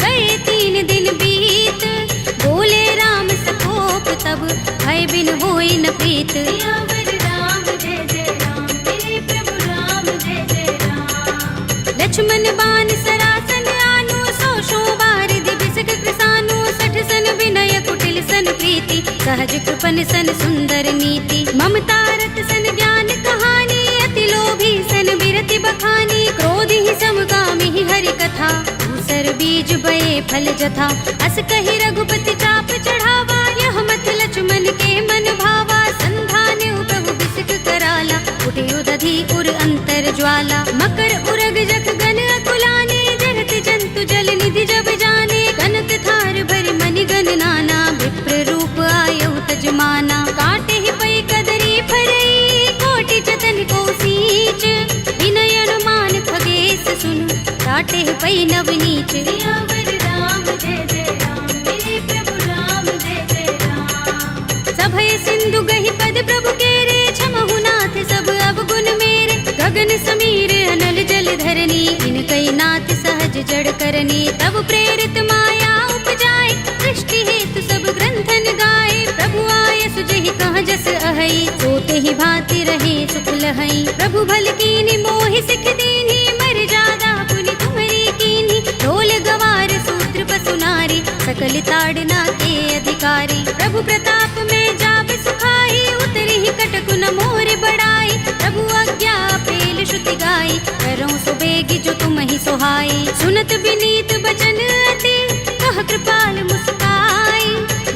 S1: गए 3 दिन बीत। बोले राम सकोप तब, भय बिन होई न प्रीत। सियावर राम जय जय राम, मेरे प्रभु राम जय जय राम। लक्ष्मण बान सरासन आनो, 100 बार दिबिसक कृसानो। 60 सन विनय कुटिल सन प्रीति, प्रीति, सहज कृपन सन सुंदर नीति, ममता रत सन ज्ञान कहानी, अति लोभी सन बिरति बखानी, क्रोध ही समकामी ही हरि कथा, दूसर बीज बये फल जथा, अस कहि रघुपति चाप चढ़ावा, यह मत लक्ष्मण के मन भावा, संधान प्रभु बिसिक कराला, उठे उदधि उर अंतर ज्वाला, मकर उरग जख गन अकुलाने, जरत जंतु जल निधि जब जाने, कनक थार भर मनि गण नाना, विप्र रूप आयौ तजमाना, काटे ही पै कदरी फरई, कोटि जतन को सींच, विनय अनुमान खगेश सुन, काटे ही पै नवनीच, सियावर राम जय जय राम, मेरे प्रभु राम जय जय राम, सभय सिंधु गहि पद प्रभु केरे, छमहु नाथ सब अवगुण मेरे, गगन समीर अनल जल धरनी, इनकई नाथ सहज जड़ करनी, तब प्रेरित माया उपजाए, सृष्टि हेतु सब ग्रंथन गाए, प्रभु आय सुजहि कहाँ जस अहै, सोते ही भांति रहे सुख लहै, प्रभु भल कीनी मोहि सिख दीनी, मर जादा पुनि तुम्हरी कीनी, ढोल गवार सूत्र पसु नारी, सकल ताड़ना के अधिकारी, प्रभु प्रताप में जाब सुखाई, उतरी ही कटकु न मोर बढ़ाई, प्रभु आज्ञा पेल श्रुति गाई, करऊं सो बेगी जो तुम ही सोहाई, सुनत विनीत बचन अति, कह कृपाल मुस्काई,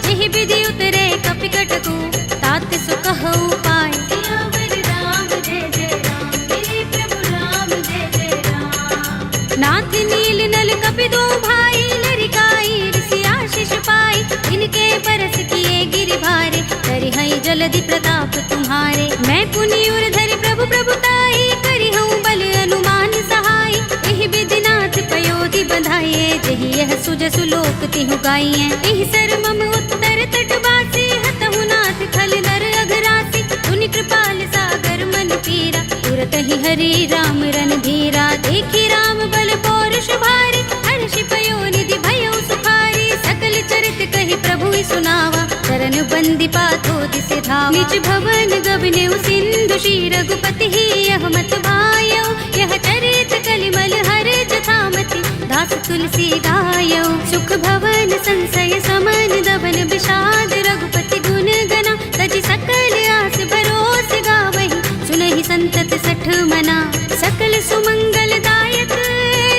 S1: जेहि विधि उतरे कपि कटकु, तात सो कहु पाय, सियावर राम जय जय राम, मेरे प्रभु राम जय जय राम, नाथ नील नल कपि दो भाई, लरिकाई ऋषि आशीष पाई, इनके बरस किए गिरि भारे, करिहई जलधि प्रताप तुम्हारे, मैं पुनि उर धरि प्रभु प्रभुताई, करिहऊँ बल अनुमान सहाय, एहि विधिनाथ पयोधि बधाइए, जेहि यह सुजसु लोक तिहु गाइए, एहि सर मम उत्तर तट बासी, हतहु नाथ खल नर अघरासी, सुनि कृपाल सागर मन पीरा, तुरत ही हरि राम रन धीरा, देखी राम बल पौरुष भारी, हर्षि पयो निधि भयो सुखारी, सकल चरित कहि प्रभु ही सुनावा, चरण बंदी पाथो दिसे धावा, निज भवन गबनेउ सिंधु श्री रघुपति ही यह मत भायौ, यह चरित कलिमल हर जथामति, दास तुलसी गायौ, सुख भवन संशय समन दबन विषाद, रघुपति गुण गना, तजि सकल आस भरोस गावहि, सुनहि संतत सठ मना, सकल सुमंगल दायक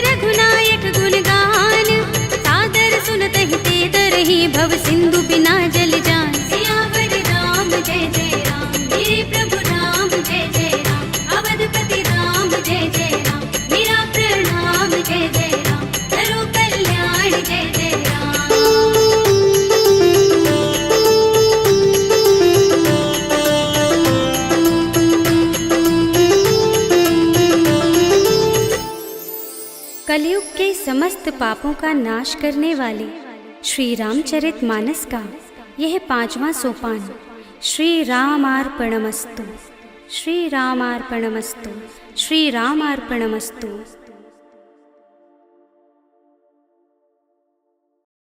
S1: रघुनायक गुण गान, सादर सुनतहि ते दरहि भव सिंधु बिना जल जान, सियावर राम जय जय राम, मेरे प्रभु राम जय जय राम, अवधपति राम जय जय राम, मेरा प्रणाम जय जय राम, करो कल्याण जय जय राम। कलयुग के समस्त पापों का नाश करने वाले श्री रामचरित मानस का यह 5वां सोपान, श्री रामार्पणमस्तु, श्री रामार्पणमस्तु, श्री रामार्पणमस्तु।